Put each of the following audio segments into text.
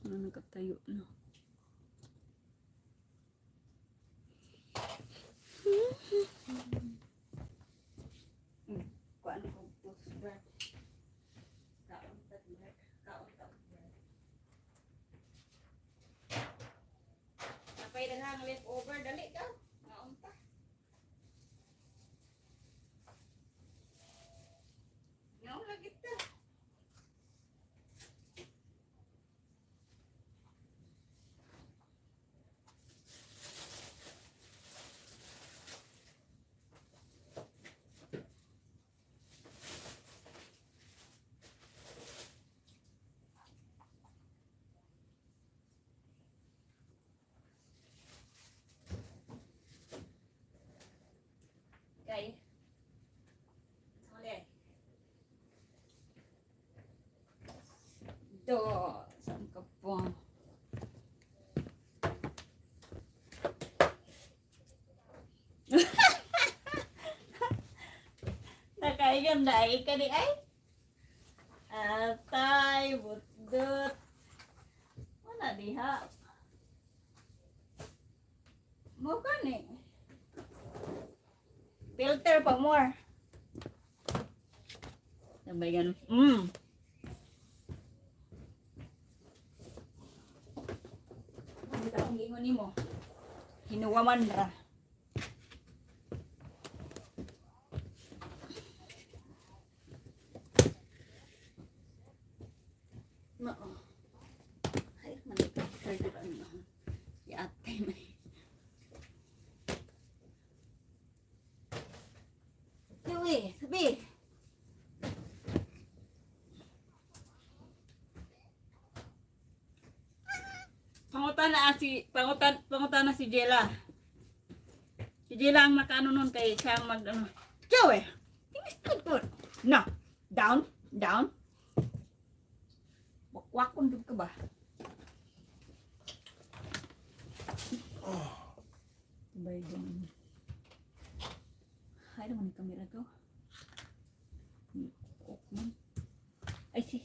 Ano nakatayo na. Kuan ko toothbrush. Kaon toothbrush. Kaon toothbrush. Napay daghang leftover dali ka. Kaon ta. Ngaw lagi ta. Okay. Huli. Do, saan ka po? Nakaigan na ka di ay? Atay, budot. Wala diha. Mo gani. Filter pa more. Sabay ganun. Ang gingon ni mo. Hinuwaman ra. Mao. Ay, manikat. Kaya ano. Yatay man. Uy, sabi. Pangutan na si Jela. Si Jela ang nakaano nun kay siya ang mag ano. Joey. Good. No. Down. Wakwakon dud ka ba? Bay dun. Hay naman yung kamera to. Ay, si.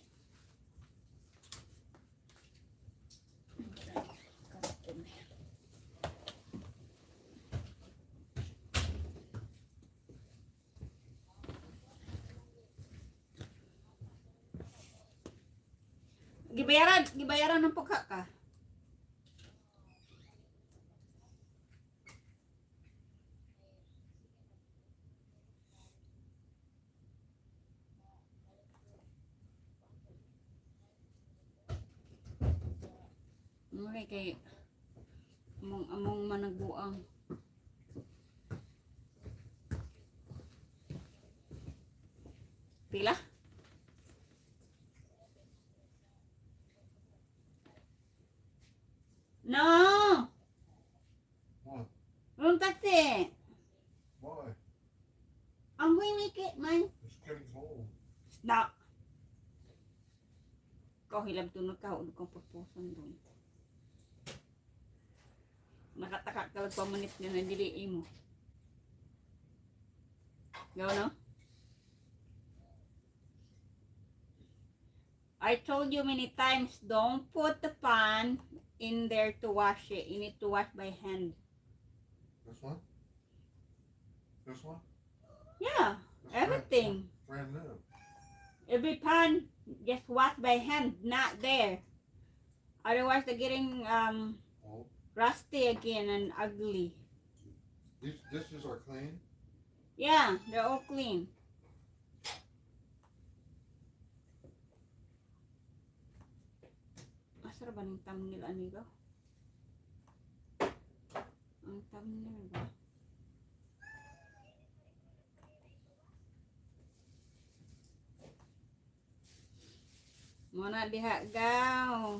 Gibayaran ng pagka ka. Okay, kay among managbuang. Pila? No! What? Room kasi. Why? Ang huwing man. It's getting cold. Na. Kau hilab tunod ka. Huwag kang pagpusan doon. Nakataka ka lang pamanit na nandiliin mo. Go, no? I told you many times, don't put the pan in there to wash it. You need to wash by hand. This one? This one? Yeah, That's everything. Brand new. Every pan, just wash by hand, not there. Otherwise, they're getting Oh, rusty again and ugly. these dishes are clean? Yeah, they're all clean. Asar ba ng thumbnail, amigo? Ang thumbnail ba? Muna diha gaw.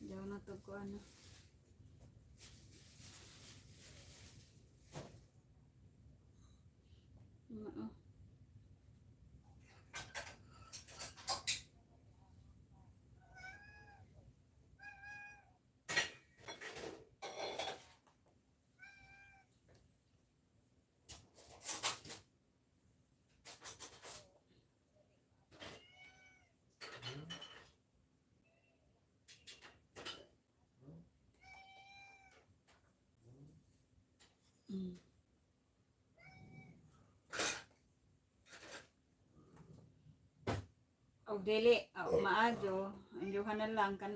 Gaw na to ko ano. Oo. O dili, maadyo, andyuhan na lang kan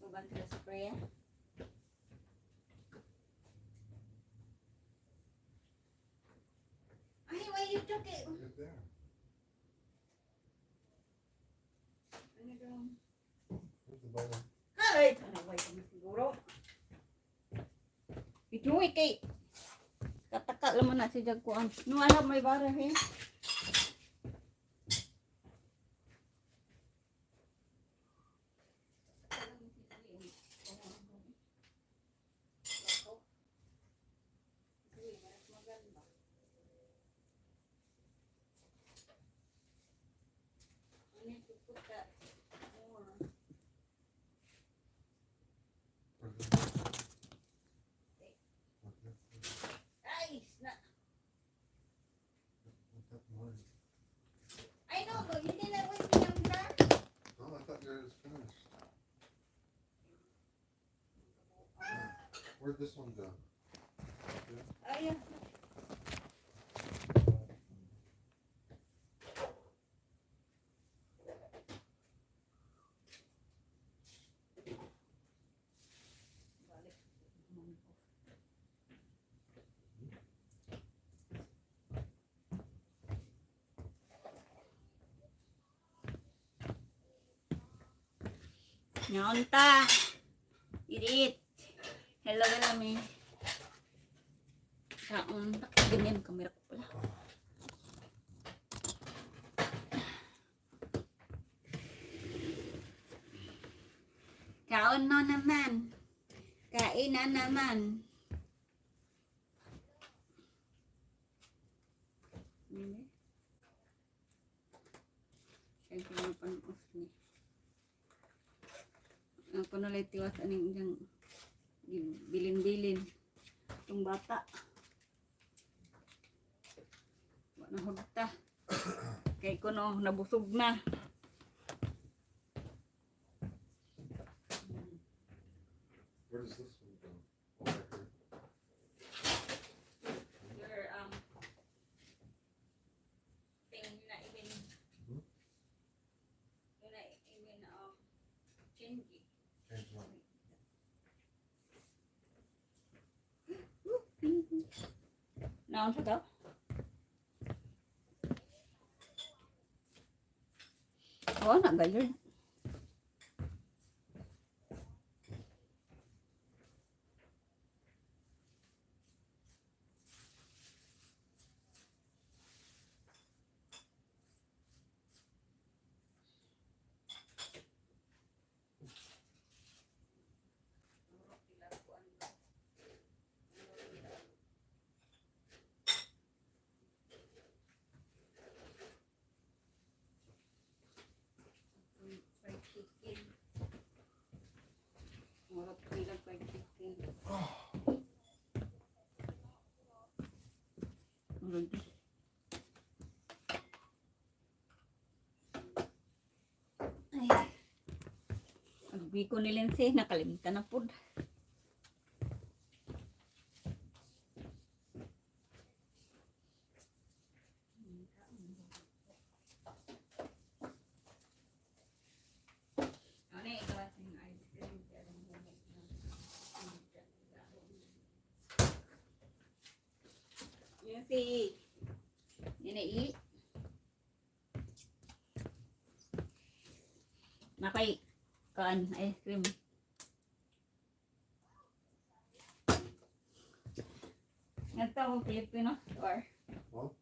Uban sila sa prayer. Ay, why you took it? Right there. Ano daw? Where's the bottle? Ay, tanaway ka na siguro. Ituwi kay kataka laman na si Jagkuan. No, alam may bara he. Ay, snap. What's that noise? I know, but hindi na wait yung na. Oh, I thought yours was finished. Where'd this one go? Ayun. Nyonta. Irit. Hello, Galami. Kaon. Bakit ganyan kamera ko pala? Kaon no naman. Kain na naman. Ini. Siyempre mo panos ni. Ako na lang tiwas aning diyang bilin-bilin. Itong bata. Wala na hugta. Kaya ko no, nabusog na. Where does this one go? Oh, right here. Your thing na even yun na even change. Change one. Naon sa daw? Oh, nagayod. Murot bilang fried chicken. Murot. Ay. Agbi ko nilense, nakalimutan na po. Si Nini nakay kaan ice cream. Nagta ko Filipino or What?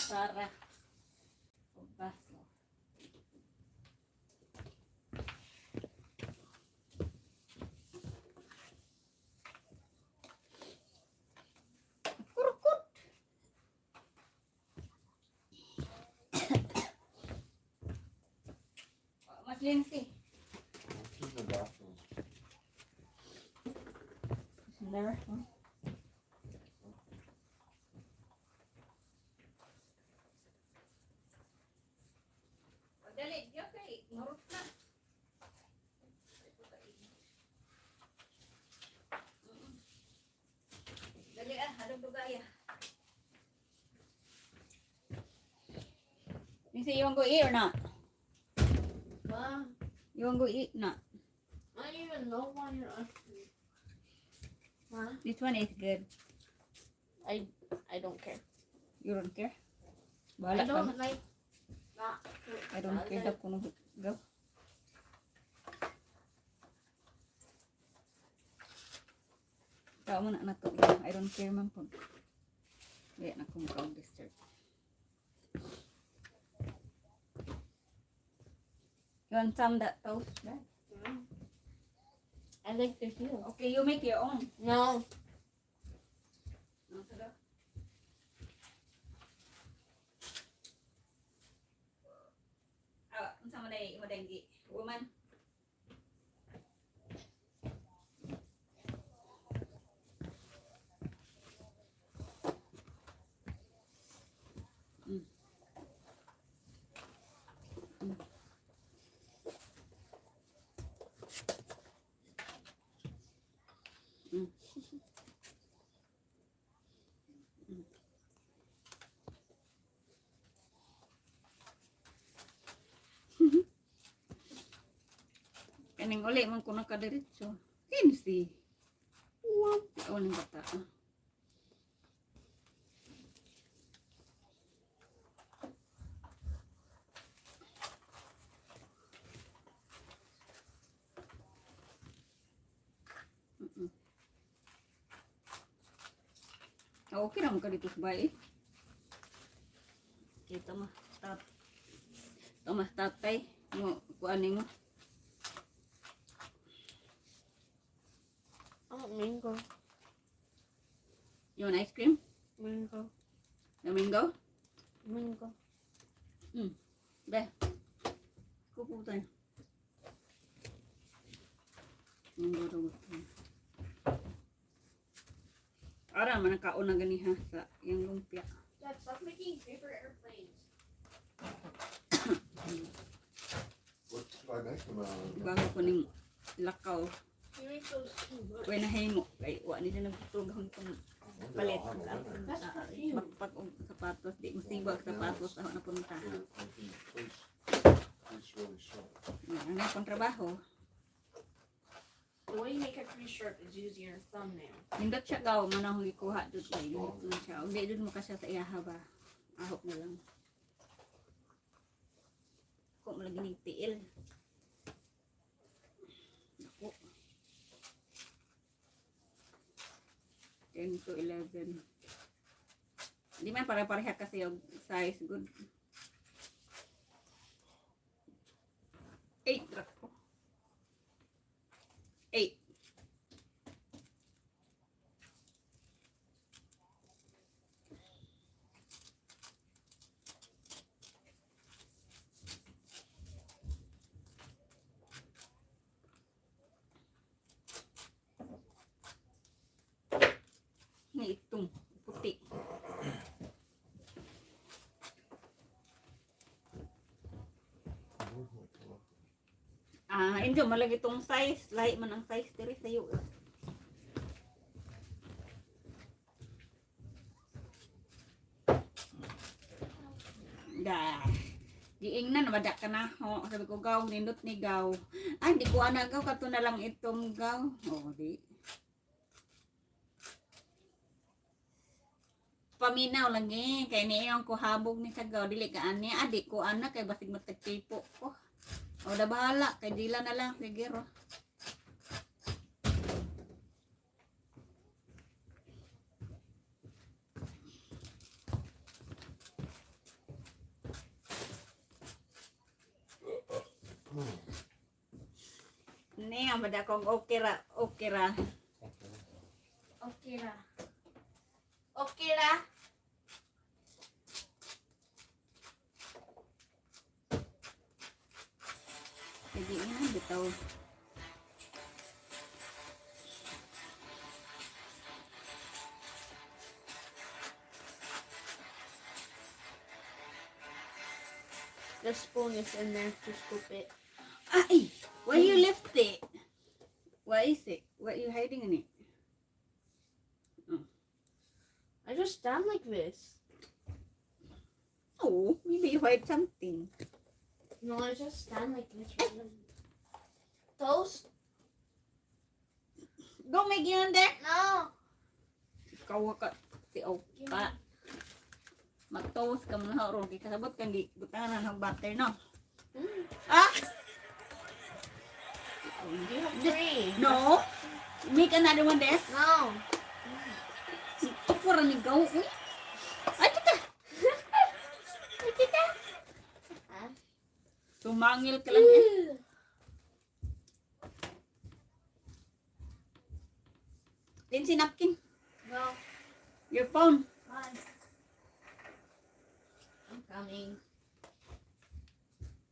Sara. Pagbaso. Kurkut. Mas Lindsay. What's in the bathroom? There. Huh? Dali, diyo kay marot na. Dali halong dugaya. You say you want to go eat or not? Mom, You want to go eat? Not. I don't even know why you're asking. Mom, This one is good. I don't care. You don't care? I Bahala ka. don't like that. I don't care daw kung go. Tao mo na to. I don't care man po. Kaya na kung kau disturb. You want some that toast? Right? I like the heel. Okay, you make your own. No. Unsa man ay madenggi? Woman. Kaning uli man ko nakadiretso. Kinsi. Wow. Ikaw ng bata. Okay naman ka dito sa bahay. Kita mah tat. Ito mah tatay. Mo kuanin mo. Oh, mango. You want ice cream? Mango. Domingo? Mango. Deh. Kupo tayo. Mango daw gusto. Ara man nakaon na ganiha sa yung lumpia. Dad, stop making paper airplanes. What should I make them out of? Bago ko ning lakaw. You make those too much. Kuya na himo. Kay wa ni na nagtugahon kung I wonder palit. I'll have a winner. That's perfume. Magpag og sapatos. Di mo sibag sapatos. Ako na punta. Here, I can place really short. Ano akong trabaho. The way you make a crease shirt is using your thumbnail. Nindot siya gaw. Manang ikuha doon. Kay dito siya. Hindi doon mo kasya sa iyaha ba. Ahok na lang. Ako mo lagi ng tiil. Ako. 10 to 11. Hindi man pare-pareha kasi yung size. Good. 8 truck ko. 8. Ni itong puti. Hindi malagi itong size. Lahi man ang size diri sa US. Giing na nabadak ka na ho. Sabi ko gaw, nindot ni gaw. Ay, di ko ana gaw. Kato na lang itong gaw. O, di. Paminaw lang eh. Kaya niya ko habog ni sa gaw. Dili ka ani. Di ko ana. Kaya basig matagtipo ko. O, da bahala. Kaya dila na lang. Sige ro. Niya, bada kong okay ra. Okay ra. Okay ra. Jadi ini bitaw. The spoon is in there to scoop it. Ay! Why you left it? What is it? What you hiding in it? I just stand like this. Oh, maybe you hide something. No, I just stand like this. Toast? Go make it on there. No. Ikaw ka. Si Oka. Mag-toast ka muna ron. Kaya kasabot kang di butangan ng butter, no? Ah! You have three. No. Make another one there. No. For ni go. Ay, tita. Ay, tita. Tumangil ka lang eh. Lindsay, napkin. No. Your phone. Bye. I'm coming.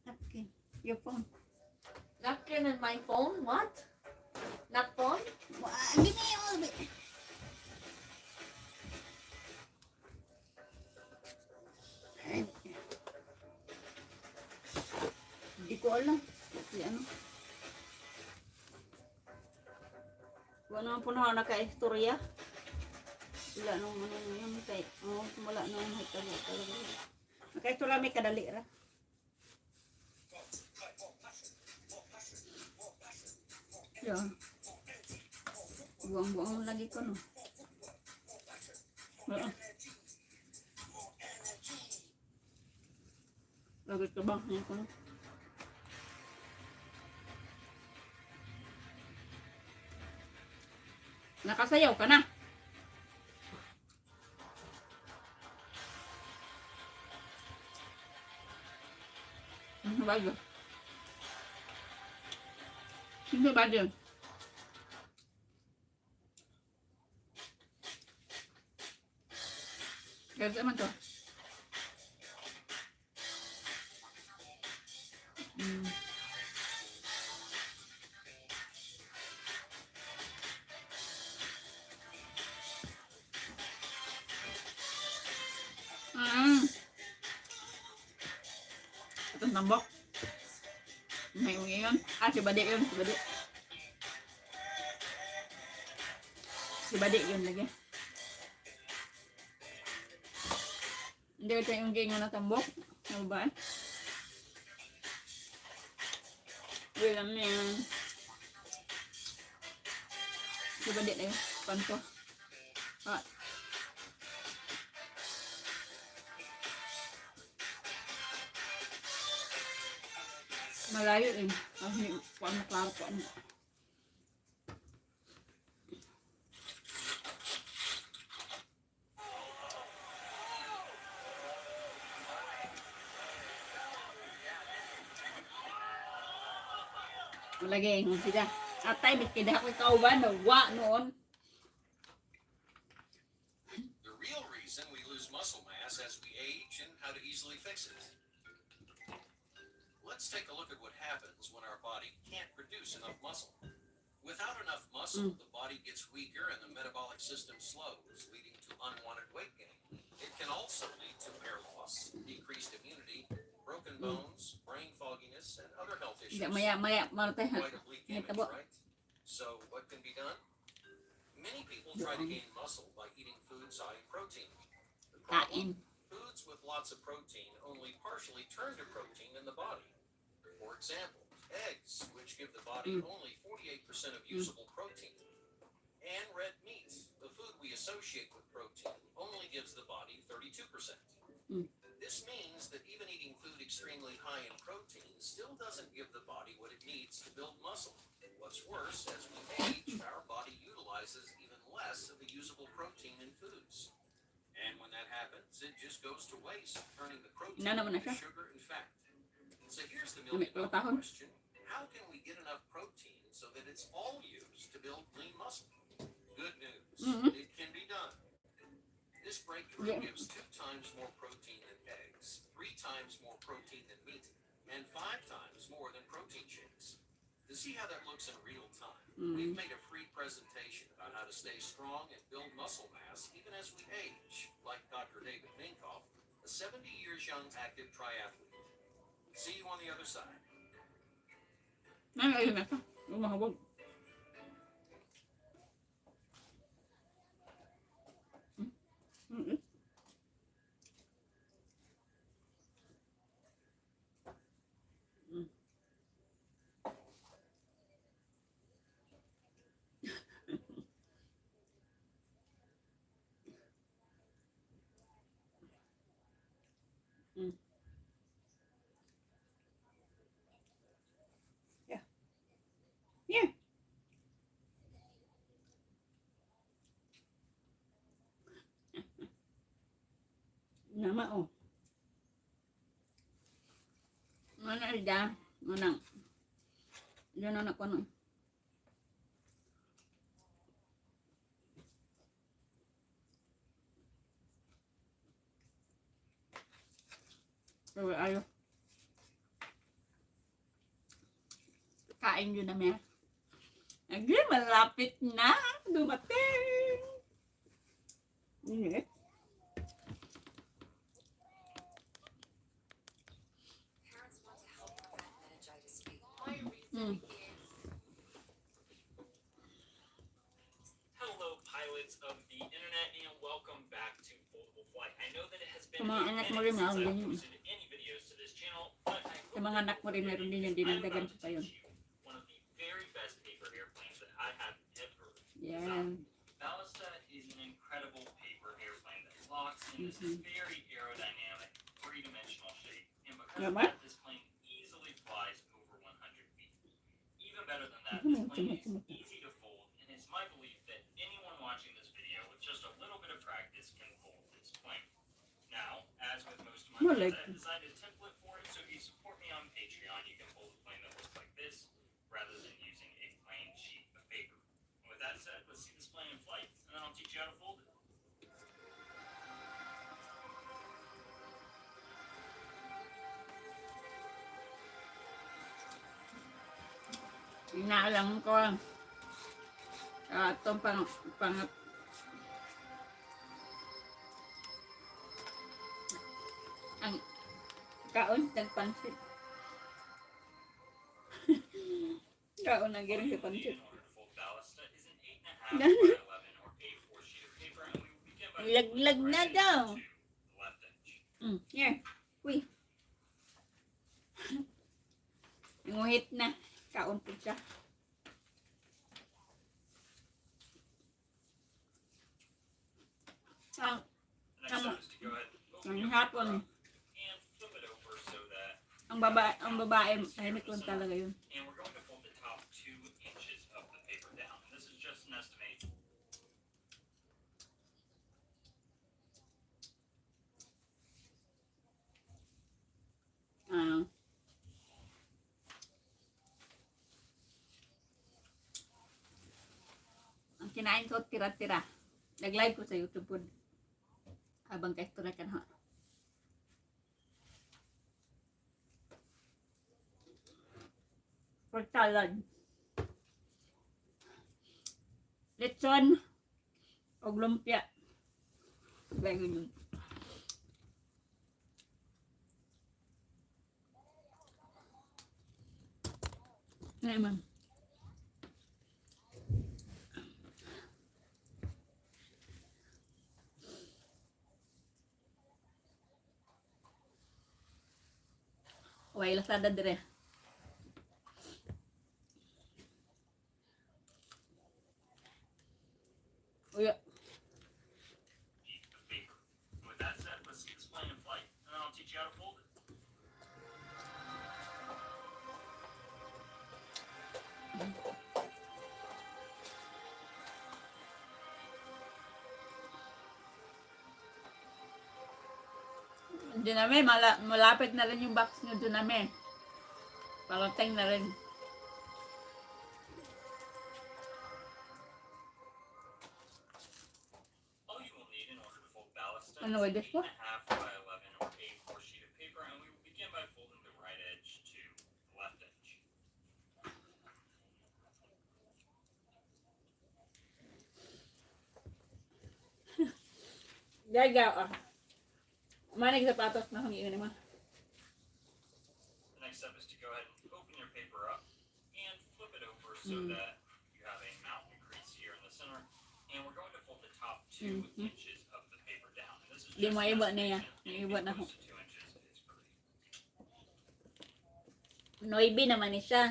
Napkin. Your phone. Napkin and my phone? What? Not phone? Give me a little bit. Hindi ko alam. Kasi ano. Wala naman po na naka-istorya. Wala nung ano yun. Wala nung hitago talaga. Naka-istorya may kadali ra. Yan. Buang-buang lagi ko, no? Lagi ka ba? Yan ko, no? Nakasayaw ka na. Ano ba yun? Hindi ba yun? Ganda naman to. Ito nambok. May ungi yun. Ah, si Badi yun. Si Badi. Si Badi yun lagi. Hindi ko tayo ungi nga natambok. Ano ba eh? Wala na yan. Si Badi na yun. Panto. Ah. Malayo eh. Kasi paano klaro po ano. Malagay mo sila. Atay, bitkida ko ikaw ba? Nawa noon. The real reason we lose muscle mass as we age and how to easily fix it. Let's take a look at what happens when our body can't produce enough muscle. Without enough muscle, the body gets weaker and the metabolic system slows, leading to unwanted weight gain. It can also lead to hair loss, decreased immunity, broken bones, brain fogginess, and other health issues. Maya, maratay ha. Quite a bleak image, right? So what can be done? Many people try to gain muscle by eating foods high in protein. The KAIN. foods with lots of protein only partially turn to protein in the body. For example, eggs, which give the body only 48% of usable protein. And red meat, the food we associate with protein, only gives the body 32%. This means that even eating food extremely high in protein still doesn't give the body what it needs to build muscle. What's worse, as we age, our body utilizes even less of the usable protein in foods. And when that happens, it just goes to waste, turning the protein Nana mo na into siya. sugar and fat. So here's the May million-dollar tahon. question. How can we get enough protein so that it's all used to build lean muscle? Good news. Mhm. It can be done. This breakthrough Yeah. gives 2 times more protein than eggs, 3 times more protein than meat, and 5 times more than protein shakes. To see how that looks in real time, we've made a free presentation about how to stay strong and build muscle mass even as we age, like Dr. David Minkoff, a 70 years young active triathlete. See you on the other side. Ayun na ito. Umahawag. Mm-mm. Mm. Mm. Yeah. Yeah. Nama oh. Mana ada? Mana? Diyan anak ko no. Pero ayo. Kain yun namin. Lagi malapit na dumating. Ini. Parents want to help prevent meningitis B. My reason Mm. is Hello, pilots of the internet, and welcome back to Foldable Flight. I know that it has been Sa mga a anak mo minute rin, since meron I've din yun. posted any videos to this channel, but I hope Sa mga anak mo rin, meron din yun. I'm Dinagdagan about ko to pa yun. teach you one of the very best paper airplanes that I have ever Yan. Ballista is an incredible paper airplane that locks into this very aerodynamic, three-dimensional shape, and because of Naman? that, this plane easily flies over 100 feet. Even better than that, this plane is easy to fold, and it's my belief that anyone watching this video with just a little bit of practice can fold this plane. Now, as with most of my Well, planes, like- I've designed a template for it, so if you support me on Patreon, you can fold a plane that looks like this, rather than using a plain sheet of paper. And with that said, let's see this plane in flight, and then I'll teach you how to fold it. Inaalam ko. Itong pang ang kaon nagpansit. Kaon na giring sa pansit. In order to fold ballista is an 8.5 by 11 or A4 sheet of paper, and we will begin by Laglag na right daw. into the left edge. Here. Uy. Nguhit na. Kaon po siya. Ang, The next step is to go ahead and open ang your hapon, and flip it over so that ang babae, tahimik lang talaga yun. and we're going to fold the top 2 inches of the paper down. And this is just an estimate. Ah. Ang kinain ko, tira-tira. Nag-live ko sa YouTube po. Habang ka-istorya ka na. For salad. Lechon. O lumpia. Ganyan yun. Ngayon, ma'am. Uy, lasada dire. Uy, Sheet of paper. And with that said, let's see this plane in flight, and then I'll teach you how to fold it. Duname, malapit na rin yung box nyo Duname. Parating na rin. All you will need in order to fold ballast Ano ba, is this one? 8.5 by 11 or A4 sheet of paper, and we will begin by folding the right edge to the left edge. Gaga, ah. Manig sapatos na humiin naman. The next step is to go ahead and open your paper up and flip it over so Mm. that you have a mountain crease here in the center. And we're going to fold the top 2 Mhm. inches of the paper down. And this is Di just mo an iba niya. estimation. Iba Anything na close to 2 inches is great. Noibi naman ni siya.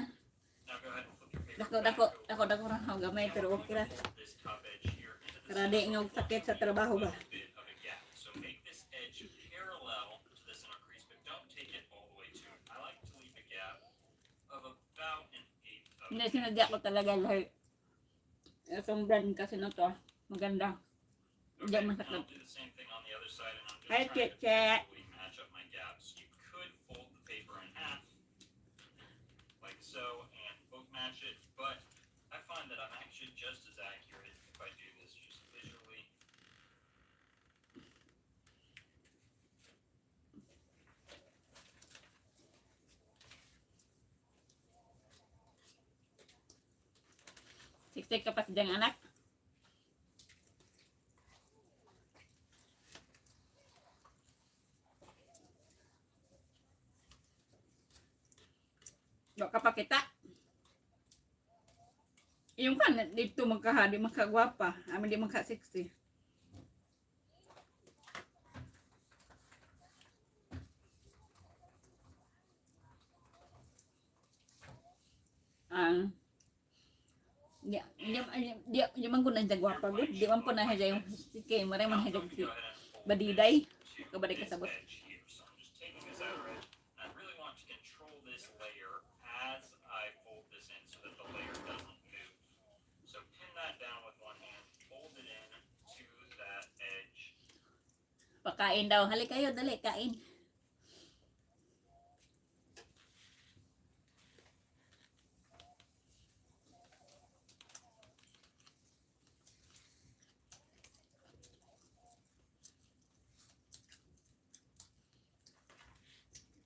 Now go ahead and flip your paper Dako back dako over. ra ako gamay And pero we're okay going ra. to fold this top edge here into the Para di center. nga og sakit sa trabaho ba. Bit of a gap. So make this edge parallel to the center crease, but don't take it all the way to it. I like to leave a gap of about an eighth of Hindi an sinadya ko inch. talaga dahil itong brand kasi na to, maganda. Hindi Okay, and masakit. I'll do the same thing on the other side, and I'm just Hi, trying to Chiche. visually match up my gaps. You could fold the paper in half, like so, and both match it, but I find that I'm actually just as accurate if I do this just visually. Siksik ka pa diyang anak. Wa ka pa kita. Yung kan dito magkahadi magkagwapa, amin di magka 60. Ah. Dia man guna jagwapa gud, di man po na haja yung sige, maray man Now I'm haja going to si go ahead and fold badiday. this Kabalik to ka sabot. this edge here. So I'm just taking this outer edge, and I really want to control this layer as I fold this in so that the layer doesn't move. So pin that down with one hand, fold it in to that edge. Pakain daw. Hali kayo, dali, kain.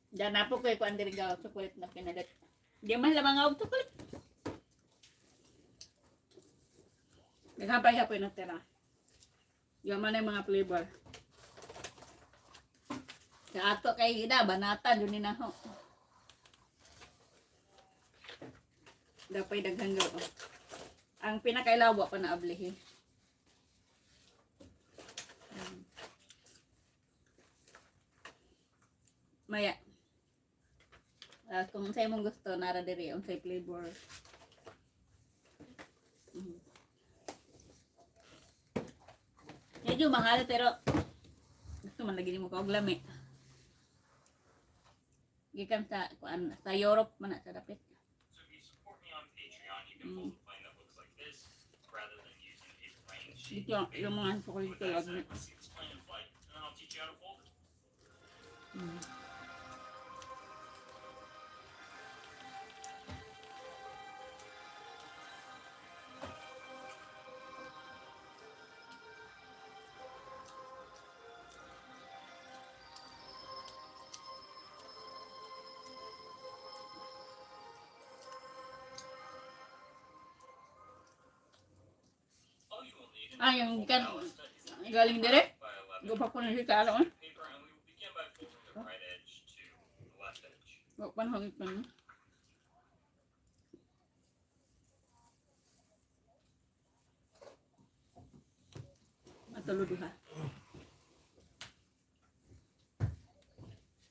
Diyan na po kayo kung andiri gaw chocolate na pinadat. Di man lamang gaw chocolate. Nagkapay-hapay na tira. Yung man yung mga flavor. Sa ato kay ida, banata, dun ni na ho. Dapay daghang gaw. Ang pinakailawa pa na ablihi. Maya. Kung sa'yo mong gusto, nara diri ang sa'yo flavor. Medyo mahal pero gusto man lagi mo kaog lami. Gikan sa kuan sa Europe man na sa dapit. So if you support me on Patreon, you can fold a plane that looks like this rather than using a plain sheet. Dito yung mga chocolate With that lagi. said, let's see this plane in flight, and then I'll teach you how to fold it. All you will need in Ah, order to yung fold kan ballast is an galing dire. 8.5 by 11 Gupa ko na si Kalo. paper, and we will begin by folding the right edge to the left edge. Wa pan hangit pa. Matulog ha.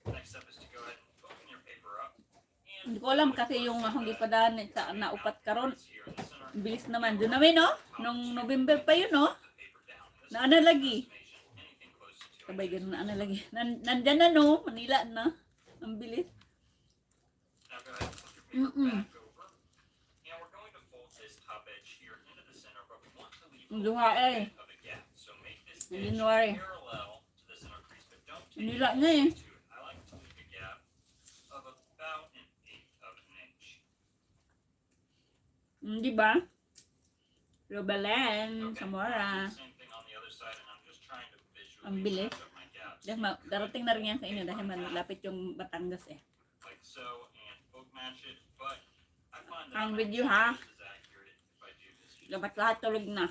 Next step is to go ahead and open your paper up and Hindi ko alam kasi yung akong gipadaan sa naupat karon. here in the center. Bilis naman. Doon namin no? Nung November pa yun no? The paper down. This Na ano lagi? estimation, anything close to 2 Sabay inches. ganun na ano lagi. Nandyan na no? Manila na. Ang bilis. Now go ahead and flip your paper back over. And we're going to fold this top edge here into the center, but we want to leave Ang a duha little eh. bit of a gap. So make this Hindi edge nuwari. parallel to the center crease, but don't take Manila it all na the eh. way to it. I like to leave a gap of about an eighth of an Di ba? Rubalen, Okay, Samora. do the same thing on the other side, and I'm just trying to Ang visually bilis. match up my gaps. Dahil darating na rin yan sa inyo dahil malapit yung Batangas eh. Like so, and book match it, but I find that Ang I'm video, actually ha? just as accurate if I do this. Dapat lahat tulog na.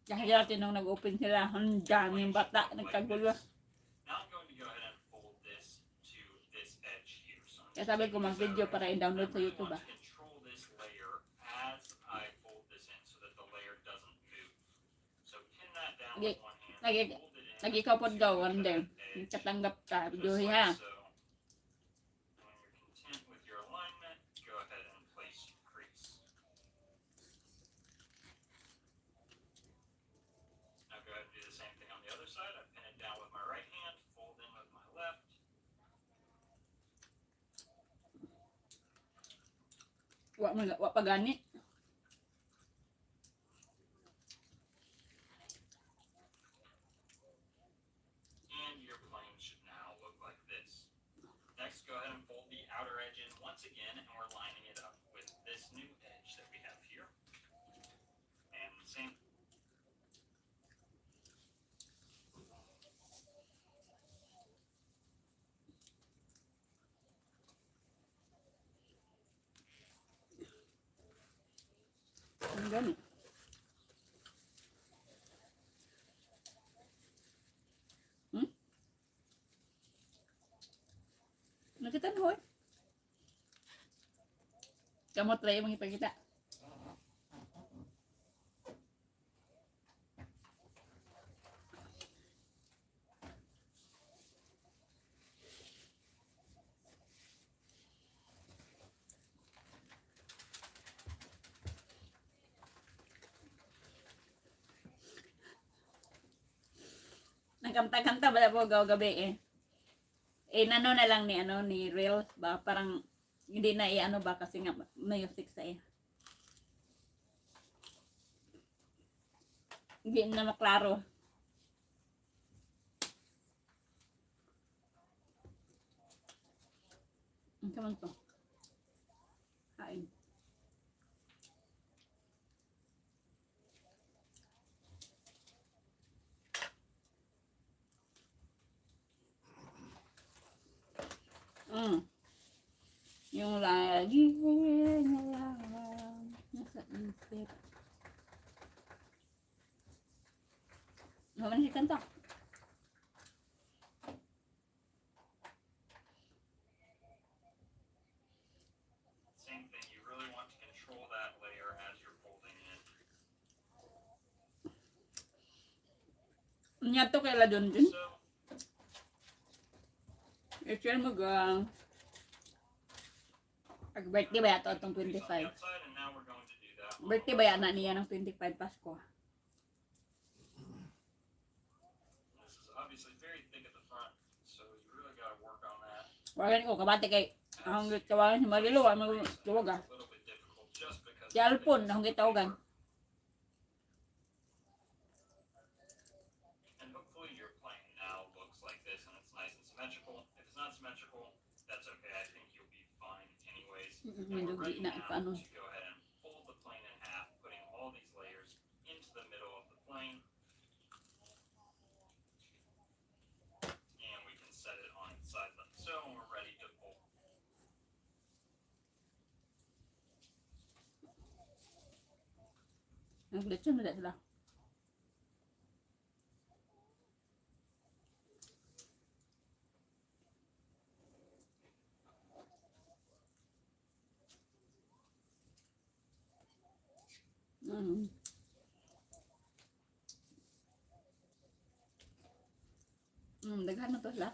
Dahil natin nung nag-open sila, ang daming bata, nagkagulo. Now I'm going to go ahead and fold this to this edge here. So I'm Kaya just sabi ko taking this mag-video out. para i-download I sa really YouTube want ah. to control this layer as I fold this in so that the layer doesn't move. So pin that down with one hand, Lagi- fold it in. Lagi ka po daw, to Wonder. that edge, Katanggap ka, just videohi like ha. so. When you're content with your alignment, go ahead and place your crease. Now go ahead and do the same thing on the other side. I pin it down with my right hand, fold in with my left. Wa pa gani. And your plane should now look like this. Next, go ahead and fold the outer edge in once again, and we're lining it up with this new edge that we have here. And the same. Ang gani. Nakita mo hoy. Kamot try mo ipakita. Nagkanta-kanta ba po gabi eh. Nano na lang ni Reels ba parang hindi na i-ano ba kasi nga music sa eh. Hindi na maklaro. Ang kaman to. Kain. Yung lagi na lang nasa isip. Naman si kanta. Same thing, you really want to control that layer as you're folding in. Nya to kay la dun din. So, I-share mo gang. Pag birthday ba yato itong crease on the 25? outside, and now we're going to do that on Birthday the ba left yan na side. niya ng 25 Pasko? This is obviously very thick at the front, so you really got to work on that. Wagan ko kabate kay ang tawagan si Marilo ay magtuwag ah. It's a little bit difficult just because Si Alpon ang gitawagan. and hopefully your plane now looks like this and it's nice and symmetrical. If it's not symmetrical, that's okay. I think you'll be fine anyways. And we're Hindi ready na now paano. to go ahead and fold the plane in half, putting all these layers into the middle of the plane. And we can set it on its side like so, and we're ready to fold. Nag-lechon na sila. Daghan na to sila.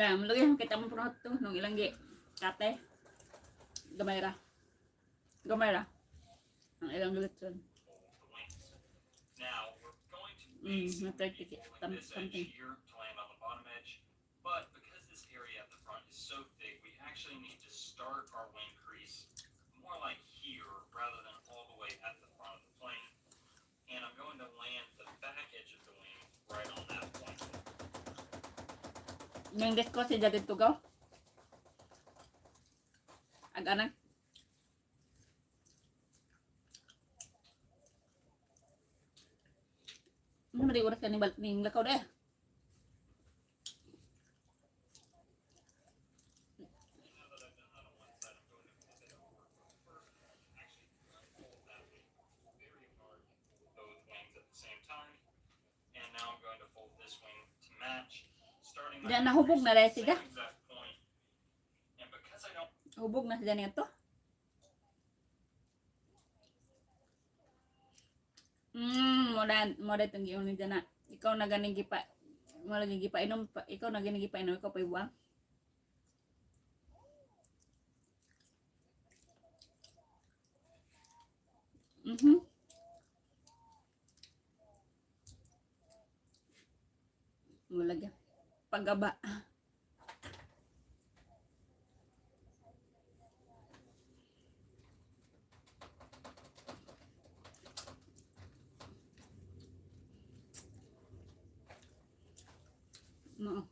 Alam, lagi ang kita mo punot to nung ilang gi kate. Gamay ra. Ang ilang glitson. the wings. Now, we're going to basically be pulling this edge here to land on the bottom edge, but because this area at the front is so thick, we actually need to start our wing crease more like here rather than all the way at the front of the plane. And I'm going to land the back edge of the wing right on that point. Yung ko si Jadid Tugaw. Ag-anak. Ano ba di oras ka ning lakaw deh? Now that I've done that on one side, I'm going to flip it over first. Actually, fold that wing very hard, both wings at the same time. And now I'm going to fold this wing to match, starting my Diyan nahubog na rin same siya. exact point. And because I don't Hubog na siya nito. Mo da itong giyon ni Jana. Ikaw na ganing gipa. Mo lagi gipa inom, ikaw na ganing gipa inom, ikaw pa ibuang. Mo lagi pagaba. No.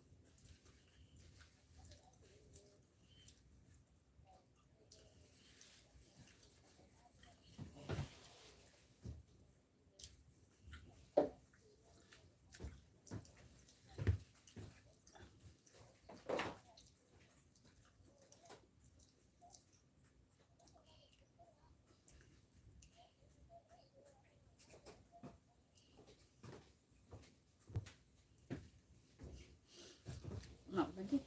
No, lagi.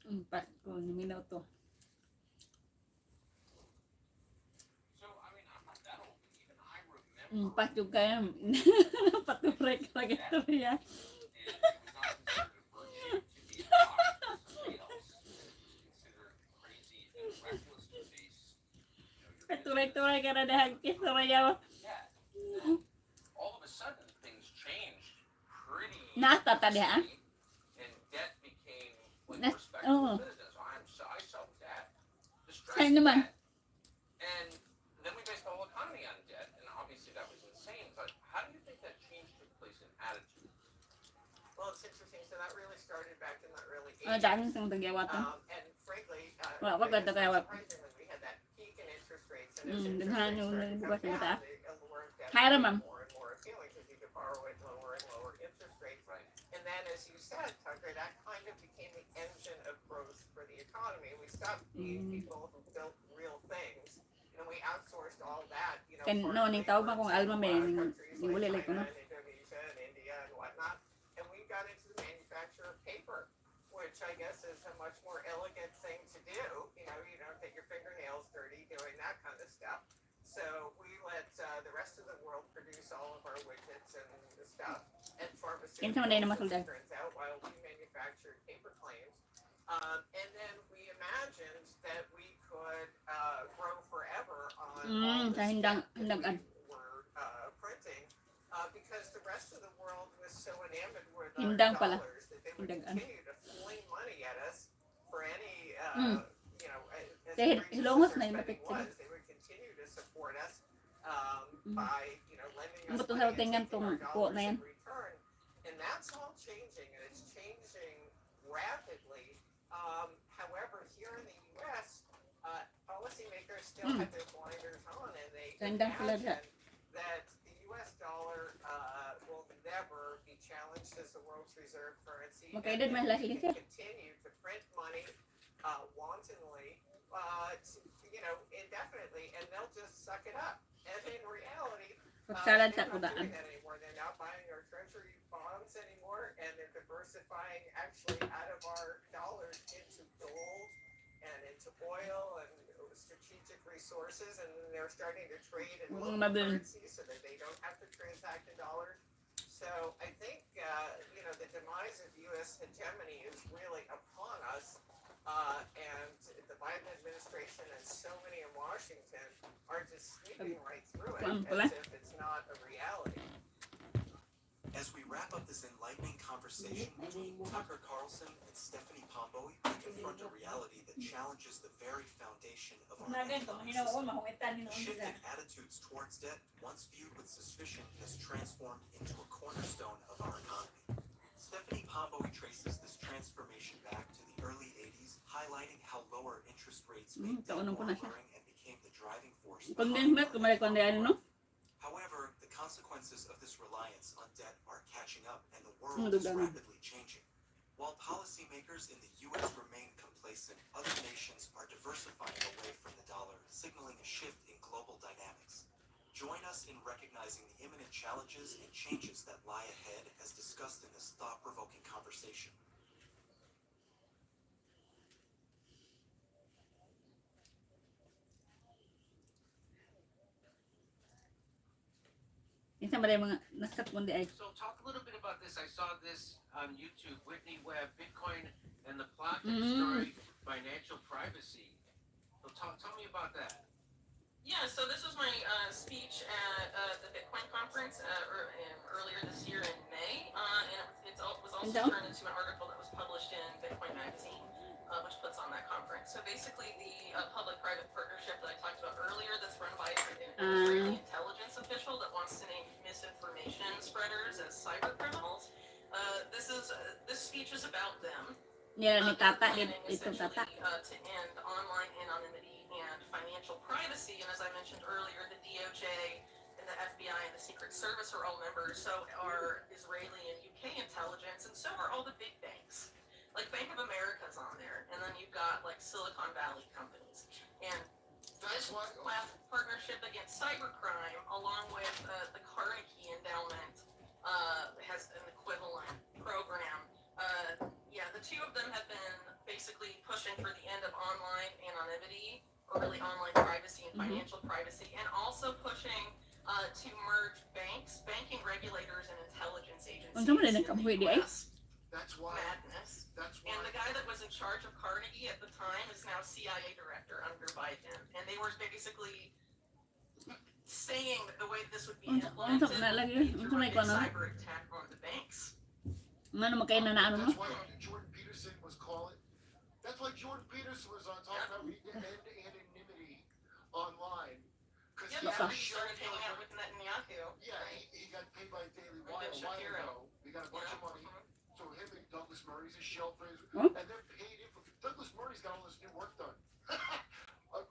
Empat ko minuto. So, I mean, I'm not that old, but even I remember. Empat juga ya. Paturek lagi tu ya. And it was not considered a virtue to be a doctor or somebody else. It was considered crazy and reckless to face, your Paturek kada dah hangkis saya. debt. All of a sudden, things changed pretty Nata tadi ah. quickly, and debt became like Nas- respectable oh. business. I sell debt. Distressed Saan naman? debt. And then we based the whole economy on debt, and obviously that was insane. But how do you think that change took place in attitude? Well, it's interesting. So that really started back in the early 80s. Daan sang tagyawatan. And frankly, Wala, wag ganda kaya wag. surprisingly, we had that peak in interest rates, and as interest Daghan rates yung started to nagbukas come sa down, mata. the lower debt Kaya became naman. more and more appealing because you could borrow at lower and lower interest rates. Right. And then, as you said, Tucker, that kind of became the engine of growth for the economy. We stopped paying people who built real things, and we outsourced all that. Kan no ning tawag ba kung alma may ning wala like no. Indonesia and India and whatnot, and we got into the manufacture of paper, which I guess is a much more elegant thing to do. You don't get your fingernails dirty doing that kind of stuff. So we let the rest of the world produce all of our widgets and the stuff, and Kinsa man day na pharmaceuticals, masuldan. as it turns out, while we manufactured paper claims. And then we imagined that we could grow forever on all Sa this hindang debt that hindagan. we were printing, because the rest of the world was so enamored with our Hindang pala. dollars that they would Hindagan. continue to fling money at us for any, as Dahil great as hilongos their na yung spending lapit sila. was, they would continue to support us by, lending us Ang buto money sa and tingan taking our tong po dollars na yan. in return. And that's all changing, and it's changing rapidly. However, here in the U.S., policymakers still have their blinders on, and they Ganda pala imagine siya. that the U.S. dollar will never be challenged as the world's reserve currency. Magkaedad and man that lahi we siya. can continue to print money wantonly indefinitely, and they'll just suck it up. And in reality, Pagsalan they're sa not kudaan. doing that anymore. They're not buying our treasury bonds anymore, and they're diversifying actually out of our dollars into gold and into oil and strategic resources, and they're starting to trade in local currency so that they don't have to transact in dollars. So I think the demise of U.S. hegemony is really upon us, and the Biden administration and so many in Washington are just sweeping right through it as if it's not a reality. As we wrap up this enlightening conversation between Tucker Carlson and Stephanie Pomboy, we confront a reality that challenges the very foundation of our economic system. Shifting attitudes towards debt, once viewed with suspicion, has transformed into a cornerstone of our economy. Stephanie Pomboy traces this transformation back to the early 80s, highlighting how lower interest rates made debt more alluring and became the driving force behind our However, the consequences of this reliance on debt are catching up, and the world is rapidly changing. While policymakers in the U.S. remain complacent, other nations are diversifying away from the dollar, signaling a shift in global dynamics. Join us in recognizing the imminent challenges and changes that lie ahead, as discussed in this thought-provoking conversation. Minsan ba mga nasat mo di ay. So talk a little bit about this. I saw this on YouTube. Whitney Webb, Bitcoin and the plot that destroyed financial privacy. So tell me about that. Yeah, so this was my speech at the Bitcoin conference earlier this year in May, and it was also turned into an article that was published in Bitcoin Magazine, which puts on that conference. So basically, the public-private partnership that I talked about earlier, that's run by an Israeli intelligence official that wants to name misinformation spreaders as cyber criminals. This speech is about them. Yeah, ni tata planning ito tata. to end online anonymity and financial privacy. And as I mentioned earlier, the DOJ and the FBI and the Secret Service are all members. So are Israeli and UK intelligence, and so are all the big banks. Like Bank of America's on there, and then you've got like Silicon Valley companies. And this partnership against cybercrime, along with the Carnegie Endowment, has an equivalent program. The two of them have been basically pushing for the end of online anonymity, or really online privacy and financial privacy, and also pushing to merge banks, banking regulators, and intelligence agencies in the US. That's why. Madness. That's why. And the guy that was in charge of Carnegie at the time is now CIA director under Biden, and they were basically saying that the way this would be implemented would be through a big cyber attack on the banks. Ano magkay na ano no? That's why Jordan Peterson was calling. That's why Jordan Peterson was on talking about anonymity online. Because Yeah, before he started hanging out with Netanyahu. Yeah, he got paid by Daily Wire a while ago. He got a bunch of money. So him and Douglas Murray's a shell for his, and they're paid him. Douglas Murray's got all this new work done.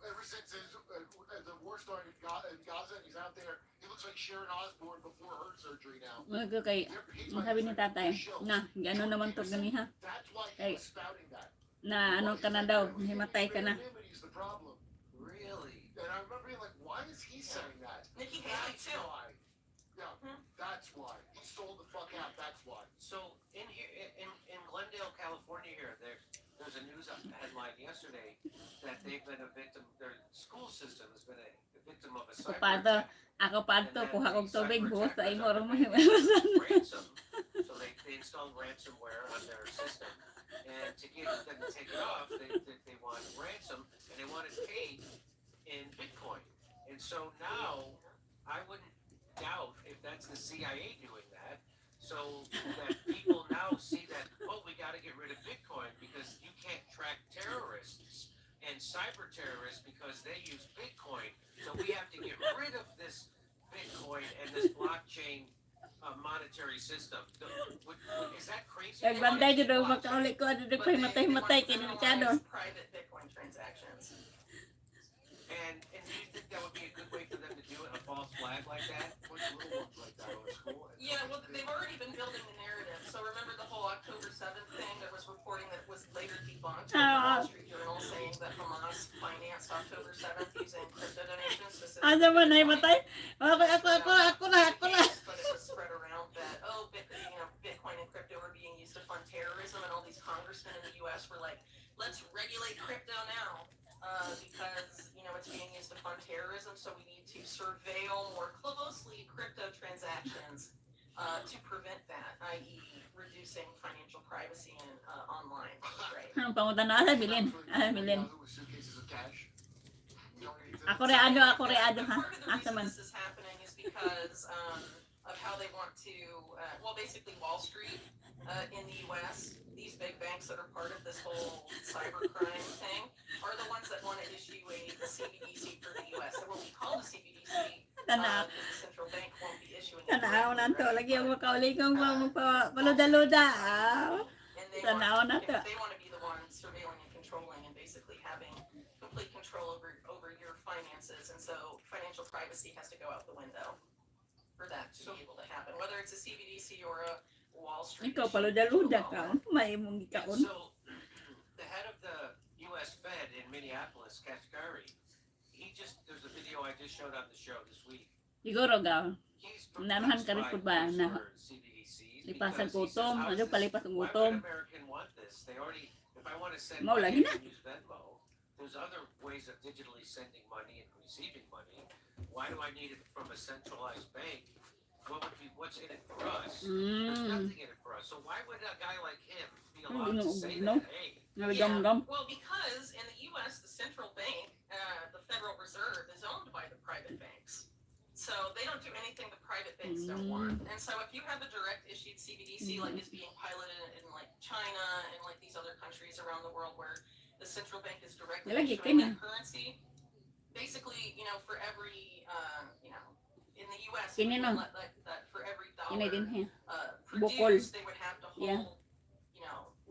Ever since the war started in Gaza, and he's out there. He looks like Sharon Osbourne before her surgery now. Mga kay sabi ni tatay na gano naman to gani ha. That's why he Kay was spouting that. na ano ka na daw, himatay ka na. Anonymity is the problem. Really? And I remember being like, why is he saying that? Nikki Haley That's too. why. Yeah, that's why. He sold the fuck out. That's why. So in here in Glendale, California, there's a news headline yesterday that they've been a victim. Their school system has been a victim of a cyber attack. Ako pa to kuha kog tubig buhos sa imo ro Ransom. So they installed ransomware on their system, and to get them to take it off, they want ransom, and they want it paid in Bitcoin. And so now I wouldn't doubt if that's the CIA doing that, so that people now see that, oh, we got to get rid of Bitcoin because you can't track terrorists and cyber terrorists because they use Bitcoin. So we have to get rid of this Bitcoin and this blockchain monetary system. Is that crazy? Kag banday jud daw makauli ko adto kay matay kay delikado. Private Bitcoin transactions. And do you think that would be a good way for them to do it, a false flag like that? Put little ones like that on school. Yeah, well, they've already been building the narrative. So remember the whole October 7th thing that was reporting that was later debunked in the Wall Street Journal saying that Hamas sa man ay matay. Ako na. But it was spread around that Bitcoin and crypto are being used to fund terrorism, and all these congressmen in the U.S. were like, let's regulate crypto now because it's being used to fund terrorism. So we need to surveil more closely crypto transactions to prevent that, i.e., reducing financial privacy and online trade. Anong pangutan na? Bilin. Bilin. With suitcases of cash. You don't need to- Ako reado ha. Part of the Asa reason man. this is happening is because of how they want to, basically Wall Street in the U.S., these big banks that are part of this whole cybercrime thing are the ones that want to issue a CBDC for the U.S. It will be called a CBDC Tanaw. because the central bank won't be issuing it. Tanaw na to. Lagi ang makauli kong paluda-luda. And they Tanaw na to. they want to be the ones surveilling and controlling and basically having complete control over your finances. And so financial privacy has to go out the window for that to be able to happen, whether it's a CBDC or a Wall Street. Ikaw issue. paluda-luda ka. May mong Yeah, ikaon. so the head of the U.S. Fed in Minneapolis, Kashkari, there's a video I just showed on the show this week. Siguro ga. He's Nanuhan ka rin po ba na CBDCs lipasan because he says, gutom? "How Ano does palipas ang why would gutom? an American want this? They already, if I want to send Mau money, lagi I na. can use Venmo. There's other ways of digitally sending money and receiving money. Why do I need it from a centralized bank? What's in it for us? There's nothing in it for us. So why would a guy like him be allowed to say no. that? Hey, Nagdom-dom. Well, because in the U.S., the central bank, the Federal Reserve, is owned by the private banks. So they don't do anything the private banks don't want. And so if you have a direct issued CBDC like is being piloted in like China and like these other countries around the world where the central bank is directly Lagi issuing ka that currency, basically, for every, in the U.S., Kini no. that for every Inay din dollar he. Bukol. produced, they would have to hold, Yeah.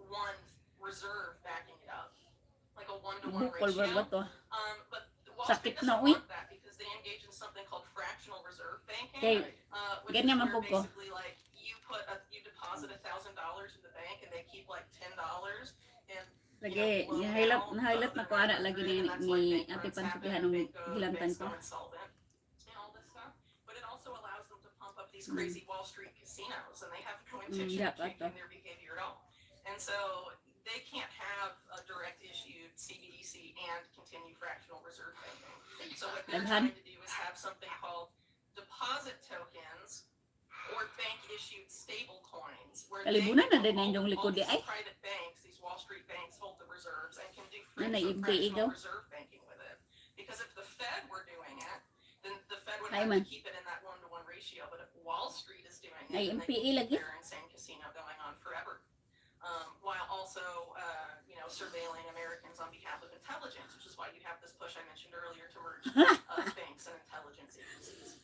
one reserve backing it up, like a 1-to-1 Bukol ba ratio. to? But Wall Sakit Street na, doesn't uy. want that because they engage in something called fractional reserve banking, Okay. which Ganyan is man where po ko. basically like you deposit $1,000 in the bank and they keep like $10 and Lagi, nahilat na ko ana lagi ni Ate Pansutihan nung hilantan ko. And all this stuff. But it also allows them to pump up these crazy Wall Street casinos and they have no intention yeah, of changing ato. their behavior at all. And so they can't have a direct issued CBDC and continue fractional reserve banking. So what they're trying to do is have something called deposit tokens or bank issued stable coins where Kalibunan na they din yung likod di ay. private banks, these Wall Street banks hold the reserves and can do Yan na, fractional daw. reserve banking with it. Because if the Fed were doing it, then the Fed would Ay, have man. to keep it in that 1-to-1 ratio. But if Wall Street is doing it, Ay, then they MPE can lagi. keep their insane casino going on forever. While also, surveilling Americans on behalf of intelligence, which is why you have this push I mentioned earlier to merge banks and intelligence agencies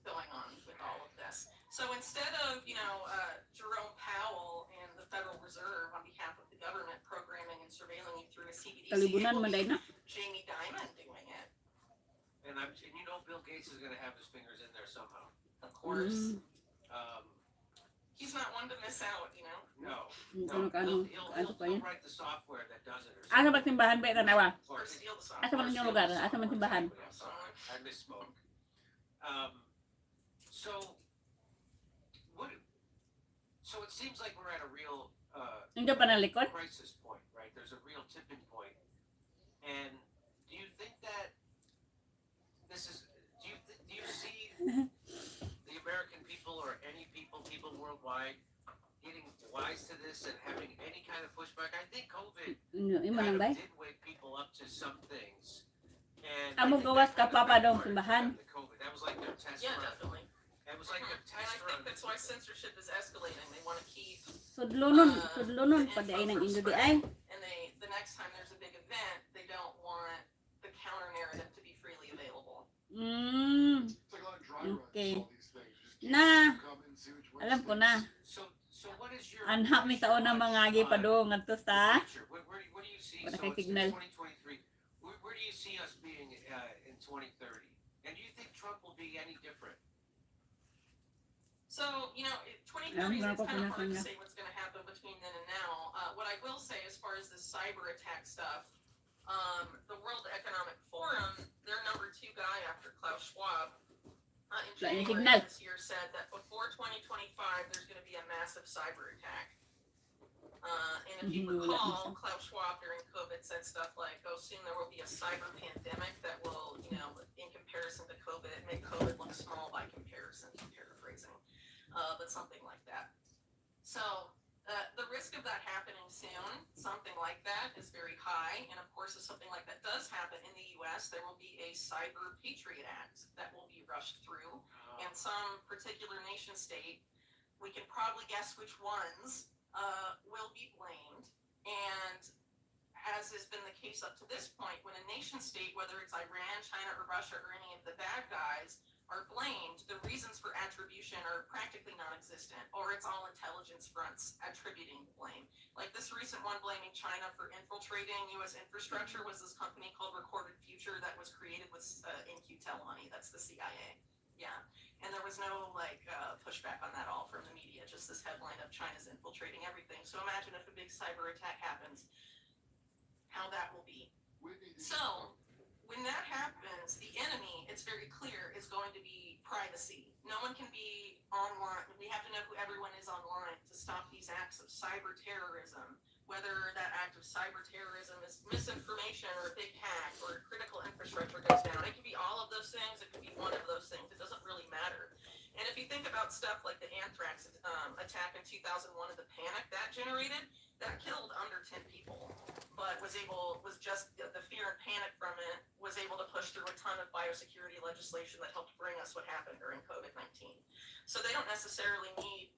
going on with all of this. So instead of, Jerome Powell and the Federal Reserve on behalf of the government programming and surveilling you through a CBDC, it Kalibunan will man be dahil na. Jamie Dimon doing it, and Bill Gates is going to have his fingers in there somehow. of course. Um, He's not one to miss out, no. Kano kano. Ano pa He'll yan? write the software that does it or Asa something. ba simbahan ba tanawa? Or Or- steal the Asa software. man yung lugar? Asa man simbahan? I'm sorry, I misspoke. So it seems like we're at a real Hindi pa nalikod? crisis point, right? There's a real tipping point. And do you think that this is? Do you see the American people or any people worldwide getting wise to this and having any kind of pushback? I think COVID Ima kind nang ba? of did wake people up to some things. And Amo I think gawas that ka kind of pa dong backfired simbahan. for them, the COVID. That was like their test Yeah, run. definitely. It was like their And test I run. think that's why censorship is escalating. They want to keep, Sudlunon pa di ay nang Indo di ay. and the next time there's a big event, they don't want the counter narrative to be freely available. It's like a lot of dry runs, Okay. all these things. You just Na. come in, see which Alam ko sticks. na. So what is your Anha mi taon na mangagi pa do ngadto sa. future? Where do you see? Wala So kay it's signal. 2023. Where do you see us being in 2030? And do you think Trump will be any different? So, 2030 Yeah, it's kind of hard to yeah. say what's going to happen between then and now. What I will say as far as the cyber attack stuff, The World Economic Forum, their number 2 guy after Klaus Schwab, in Like January signal. this year said that before 2025, there's going to be a massive cyber attack. And if you recall, Klaus Schwab during COVID said stuff like, "Oh, soon there will be a cyber pandemic that will, in comparison to COVID, make COVID look small by comparison." I'm paraphrasing, but something like that. So the risk of that happening soon, something like that, is very high. And of course, if something like that does happen in the U.S., there will be a Cyber Patriot Act that will be rushed through, and some particular nation state, we can probably guess which ones, will be blamed. And as has been the case up to this point, when a nation state, whether it's Iran, China, or Russia, or any of the bad guys, are blamed, the reasons for attribution are practically non-existent, or it's all intelligence fronts attributing blame. Like this recent one blaming China for infiltrating U.S. infrastructure was this company called Recorded Future that was created with In-Q-Tel money. That's the CIA. Yeah. And there was no pushback on that all from the media, just this headline of China's infiltrating everything. So imagine if a big cyber attack happens, how that will be. So when that happens, the enemy, it's very clear, is going to be privacy. No one can be online. We have to know who everyone is online to stop these acts of cyber terrorism. Whether that act of cyber terrorism is misinformation or a big hack or critical infrastructure goes down. It could be all of those things. It could be one of those things. It doesn't really matter. And if you think about stuff like the anthrax attack in 2001 and the panic that generated, that killed under 10 people, but was just the fear and panic from it was able to push through a ton of biosecurity legislation that helped bring us what happened during COVID-19. So they don't necessarily need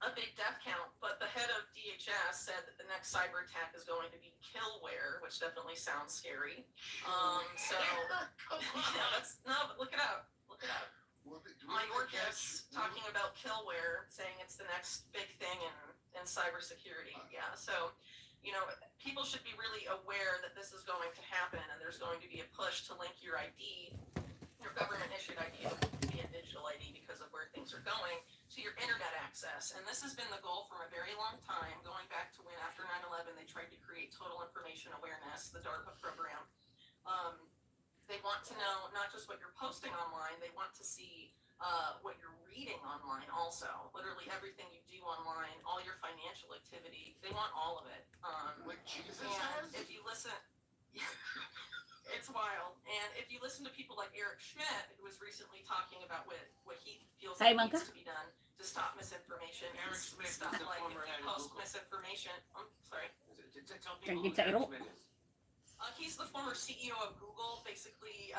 a big death count, but the head of DHS said that the next cyber attack is going to be killware, which definitely sounds scary. But look it up. Look it up. Mayorkas talking about killware, saying it's the next big thing in cybersecurity. Yeah, so people should be really aware that this is going to happen, and there's going to be a push to link your ID, your government-issued ID, to be a digital ID because of where things are going, to your internet access. And this has been the goal for a very long time, going back to when after 9/11 they tried to create total information awareness, the DARPA program. They want to know not just what you're posting online, they want to see what you're reading online also. Literally everything you do online, all your financial activity, they want all of it. Like Jesus and has? if you listen, it's wild. And if you listen to people like Eric Schmidt, who was recently talking about what he feels Hi, like Manka. needs to be done to stop misinformation, Eric Schmidt is stuff the like former if head you of post Google. misinformation. I'm sorry. Tell Can people you who say Eric it? Schmidt is. He's the former CEO of Google. Basically,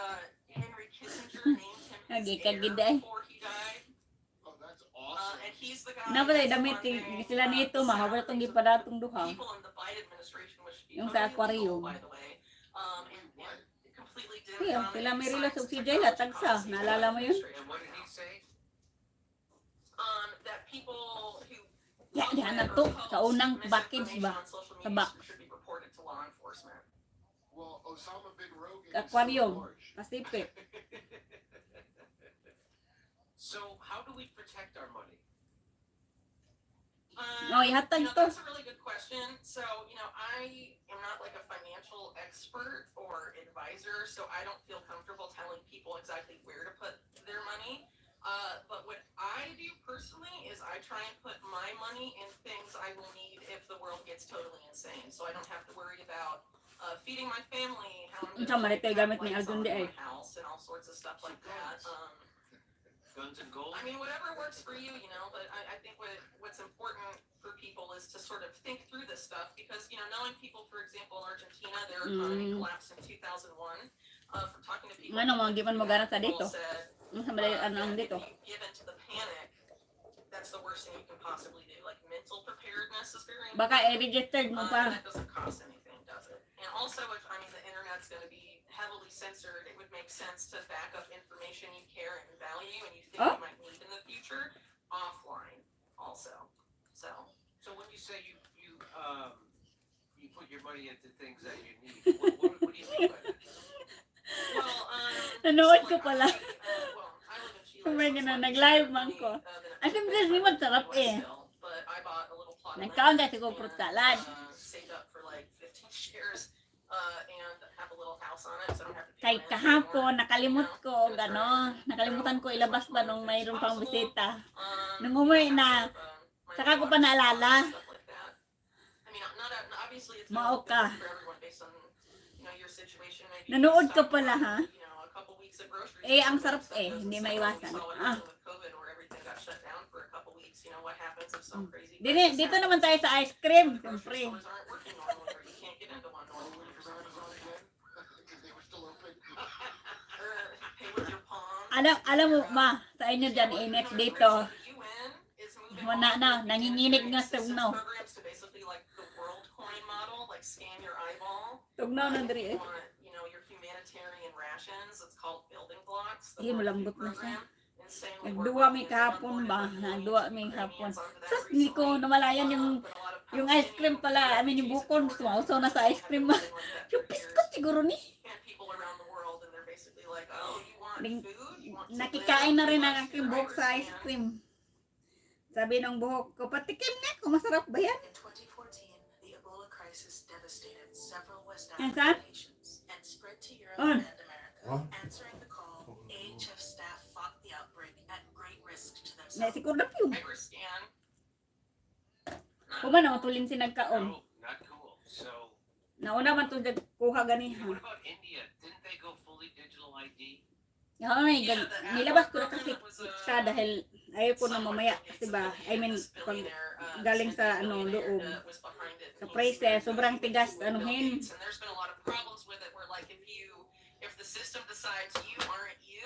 Henry Kissinger named him his Lagi heir kagid eh. before he died. Oh, that's awesome. And he's the guy Nabalay that's damit funding, sila nito the mahawal tong salaries of gipadatong duha. people in the Biden administration, which should be Yung sa totally legal, aquarium. by the way. And completely Iya, dominating sila may relo science sa and CJ la technology tagsa. policies of the Naalala mo yun? administration. And what did he say? That people who Ya, love diyan it na or to. post Sa unang package misinformation ba? on social Sa media ba? should be reported to law enforcement. Well, Osama bin Rogan Aquarium. is so large. Pacific. So how do we protect our money? No, ihatag to. That's a really good question. So, I am not like a financial expert or advisor, so I don't feel comfortable telling people exactly where to put their money. But what I do personally is I try and put my money in things I will need if the world gets totally insane. So I don't have to worry about feeding my family, how I'm Unsa man ito have gamit ni lights Aljon on di in ay. my house and all sorts of stuff like that. Guns and gold? I mean, whatever works for you, but I think what's important for people is to sort of think through this stuff because, knowing people, for example, in Argentina, their economy collapsed in 2001. From talking to people, Ano mo, di man mo gana sa people dito. said, Unsa man ang that dito? if you give into the panic, that's the worst thing you can possibly do. Like, mental preparedness is very important. Baka i-registered mo And pa. that doesn't cost anything, does it? And also, if the internet's going to be heavily censored, it would make sense to back up information you care and value and you think Oh. you might need in the future offline also. So when you say you put your money into things that you need, what do you mean by that? Well, Nanood ko like, pala. I live in Chile. Kumbaga so it's na, like nag-live cheaper man for me, ko. than Ay, it siyempre, would be di if mo I lived in sarap the US eh. still. But I bought a little plot of Nagkaon land dati ko and, prutalan. saved up for like 15 shares and have a little house on it, so I don't have to Kay pay rent kahapon, anymore. nakalimot ko, nakalimutan ko ilabas ba nung mayroon pang bisita. Nung umuwi na, saka ko pa naalala. Mao ka. Nanood ka pala, ha? Eh, ang sarap eh, hindi maiwasan. Dito naman tayo sa ice cream, siyempre. Alam mo ma, sa inyo dyan, init dito. Wala na, nanginginig nga tugnaw. Tugnaw na diri eh. Mo lambot na siya. Nagduwa may kahapon ba? Nagduwa may kahapon. Sus, hindi ko namalayan yung ice cream pala. I mean, yung bukon. Sumausaw na sa ice cream. Yung biskot siguro ni. Nakikain na rin ang aking buhok sa ice cream. Sabi ng buhok ko, patikim nga kung masarap ba yan? In 2014, the Ebola crisis devastated several West Yan African sa? nations and spread to Europe and America. Answering the call, AHF staff fought the outbreak at great risk to themselves. Nasikod na yun. Scan. Kung na matulin si nagkaon. No, not cool. So, Nauna man ito kuha ganiha. what about India? Didn't they go fully digital ID? Nilabas ko na kasi siya dahil ayaw ko na mamaya kasi ba, I mean, pag galing sa loob, sa process, sobrang tigas, anuhin. And there's been a lot of problems with it where like if the system decides you aren't you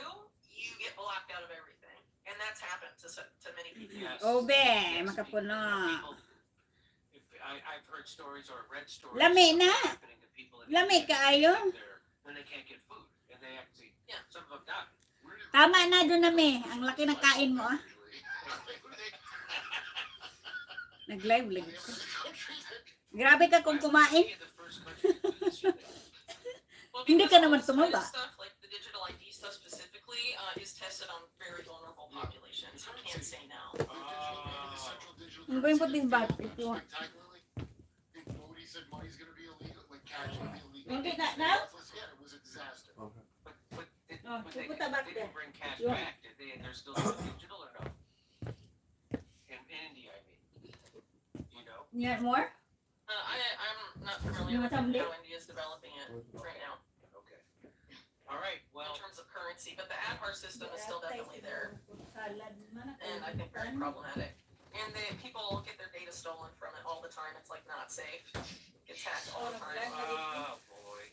get blocked out of everything. And that's happened to many people. Yes. Obe, Yes, makapuno. I've heard stories or read stories. Lami na. happening to people in Lami India kaayo. when they can't get food and they actually, Yeah. some of them die. Tama na doon nami. Ang laki ng kain mo ah. Nag-live lang. Grabe ka kung kumain. India, the first country to do this, you think? Well, Hindi because ka naman all this kind of tumaba. Stuff, like the digital ID stuff specifically, is tested on very vulnerable populations. You can't say no. I'm going to put this back if you want. Spectacularly. Big Modi said money's gonna be illegal, like cash will be illegal. Want it now? Yeah, it was a disaster. Oh, But you put that back they there. didn't bring cash You want- back, did they? And they're still doing digital or no? In India, I mean. You know? You want more? I'm not You familiar want with some how India's developing it right now Okay. All right. in Well, terms of currency, but the ADVAR system is still definitely there, and I think very problematic. And people get their data stolen from it all the time. It's like not safe. Gets hacked all the time. oh boy.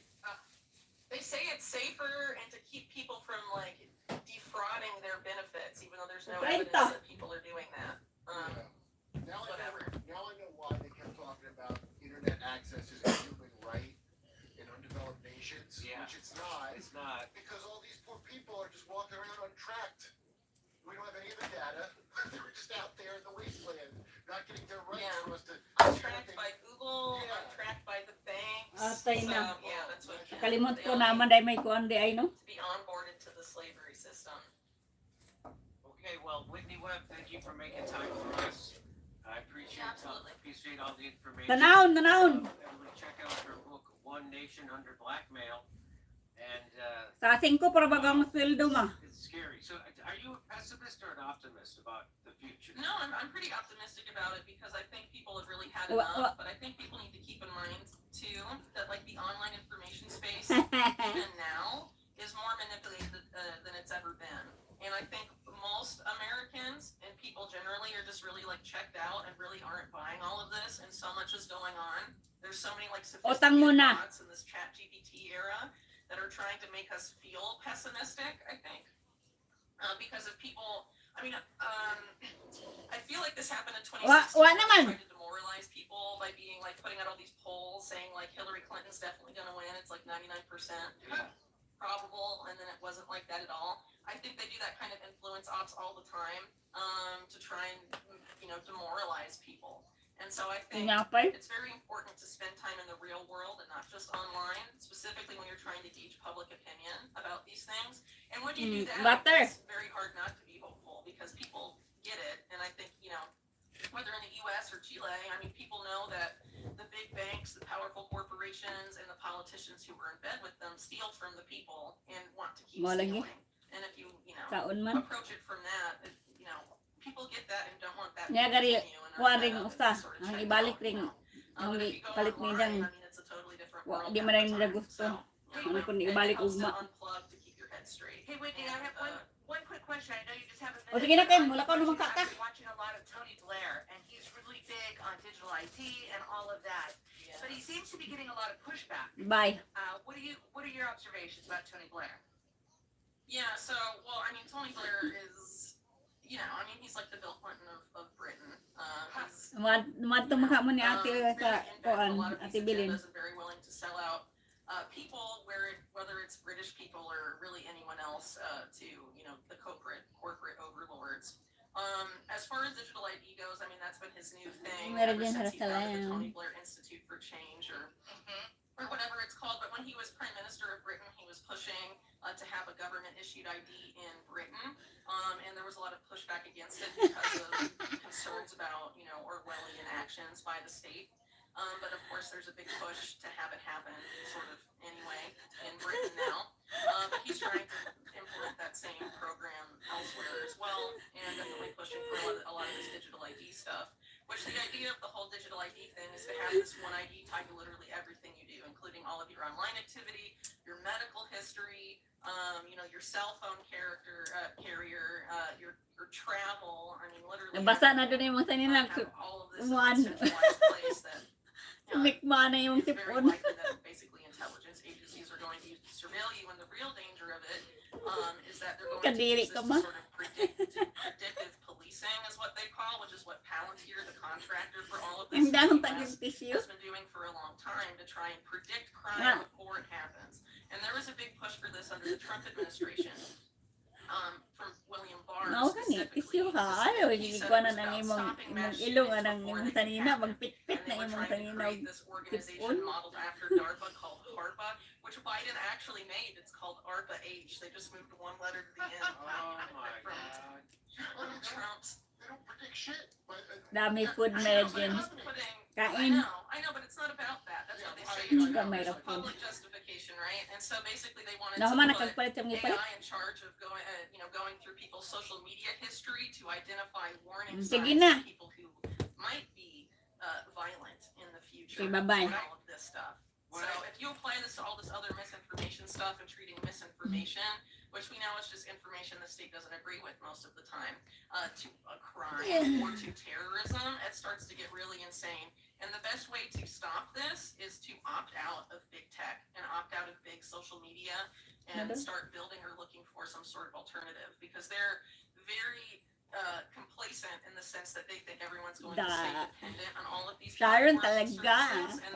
They say it's safer and to keep people from like defrauding their benefits, even though there's no evidence that people are doing that. Now Whatever. Now I know why they kept talking about internet access is a human right in undeveloped nations, Yeah. which it's not. It's not. Because all these poor people are just walking around untracked. We don't have any of the data. They're just out there in the wasteland, not getting their rights Yeah. for us to. Untracked by Google, untracked by the banks. Atay na. Yeah, that's what. Kalimot they ko all naman dahil may kuhan di ay no? need to be onboarded to the slavery system. Okay. Well, Whitney Webb, thank you for making time for us. I appreciate all the information. Tanahon. Everybody check out her book, One Nation Under Blackmail. And Sa ating ko para bagang sweldo ma. it's scary. So, are you a pessimist or an optimist about the future? No, I'm pretty optimistic about it because I think people have really had Wha- enough. But I think people need to keep in mind too that like the online information space even now is more manipulated than it's ever been. And I think most Americans and people generally are just really like checked out and really aren't buying all of this. And so much is going on. There's so many like Utang sophisticated muna. bots in this chat GPT era that are trying to make us feel pessimistic, I think. Because if people, I feel like this happened in 2016. Wa naman. They tried to demoralize people by being like putting out all these polls saying like Hillary Clinton's definitely going to win. It's like 99% probable, and then it wasn't like that at all. I think they do that kind of influence ops all the time to try and demoralize people. And so I think Ingapay. it's very important to spend time in the real world and not just online, specifically when you're trying to gauge public opinion about these things. And when you do that, Butter. it's very hard not to be hopeful because people get it. And I think, whether in the US or Chile, people know that the big banks, the powerful corporations, and the politicians who were in bed with them steal from the people and want to keep Mo lagi. stealing. And if you Kaon man. approach it from that, people get that and don't want that to Nya gari continue and are kuha fed ring up and usa. sort of Ang check ibalik out, ring ang But if you go palit ni online, dang it's a totally different wa world di half man the nila time. gusto. So, Ano kun and ibalik it helps to ugma. unplug to keep your head straight. Hey, Whitney, I have one quick question. I know you just have a O minute. sige na but Ken, I'm wala ka naman watching- kaka. I've been watching a lot of Tony Blair, and he's really big on digital ID and all of that. But he seems to be getting a lot of pushback. Bye. What are your observations about Tony Blair? Yeah, so, well, I mean, Tony Blair is, he's like the Bill Clinton of Britain. He's Matumaka mo ni ate very sa in depth, a kuan, lot of ate these Bilin. agendas and very willing to sell out people, whether it's British people or really anyone else, to the corporate overlords. As far as digital ID goes, I mean that's been his new thing Meron ever din since he founded the harasalan. Tony Blair Institute for Change or whatever it's called. But when he was Prime Minister of Britain, he was pushing to have a government issued ID in Britain, and there was a lot of pushback against it because of concerns about Orwellian actions by the state. But of course, there's a big push to have it happen, sort of anyway, in Britain now. But he's trying to implement that same program elsewhere as well, and definitely pushing for a lot of this digital ID stuff. Which the idea of the whole digital ID thing is to have this one ID tied to literally everything you do, including all of your online activity, your medical history, your cell phone carrier, your travel. I mean, literally. Nabasa na doon yung mga taninang have all of this in one. one centralized place that. Sumikma na yung It's very tipon. likely that basically intelligence agencies are going to use to surveil you, and the real danger of it is that they're going to Kadiri use ka this ba? to sort of predictive policing is what they call, which is what Palantir, the contractor for all of this, Ang in the dahon US, tagong tissue. has been doing for a long time to try and predict crime Ah. before it happens. And there was a big push for this under the Trump administration. From William Barr Mao gani, specifically. tissue ha. Ayaw, hindi ko na nang imong ilong ang imong tanina, magpitpit And they na were imong trying to tanina. create this organization tipon. modeled after DARPA called HARPA, which Biden actually made. It's called ARPA-H. They just moved one letter to the end. Oh my From God. Trump's. They don't predict shit. But, Dami food I know, but medicine. it was putting- Kain. I know, but it's not about that. That's what they say. Hindi It's ka may There's a rapod. public justification, right? And so basically they wanted Nahuman to na put kagpalit sa mga palit. AI in charge of going through people's social media history to identify warning Sige signs na. of people who might be violent in the future. Okay, bye-bye. and all of this stuff. So if you apply this to all this other misinformation stuff and treating misinformation, which we know is just information the state doesn't agree with most of the time, to a crime or to terrorism, it starts to get really insane. And the best way to stop this is to opt out of big tech and opt out of big social media and start building or looking for some sort of alternative, because they're very complacent in the sense that they think everyone's going to stay dependent on all of these Sharon platforms and talaga. services, and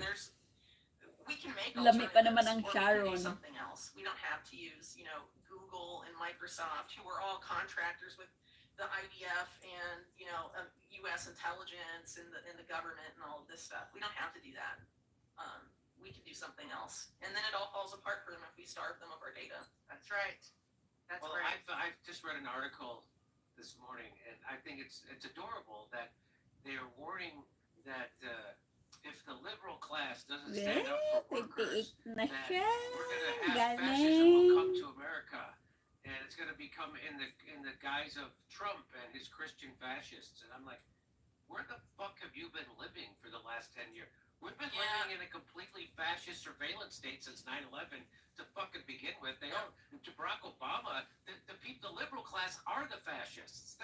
we can make Lami pa naman alternatives, or we ang can Sharon. do something else. We don't have to use, Google and Microsoft, who are all contractors with the IDF and, U.S. intelligence and the government and all of this stuff. We don't have to do that. We can do something else, and then it all falls apart for them if we starve them of our data. That's right. That's Well, right. I've just read an article this morning, and I think it's adorable that they are warning that if the liberal class doesn't stand up for workers, 28 na that siya. we're going to have fascism will come Galing. to America, and it's going to become in the guise of Trump and his Christian fascists. And I'm like, where the fuck have you been living for the last 10 years? We've been living in a completely fascist surveillance state since 9/11 to fucking begin with. They don't. To Barack Obama, the liberal class are the fascists.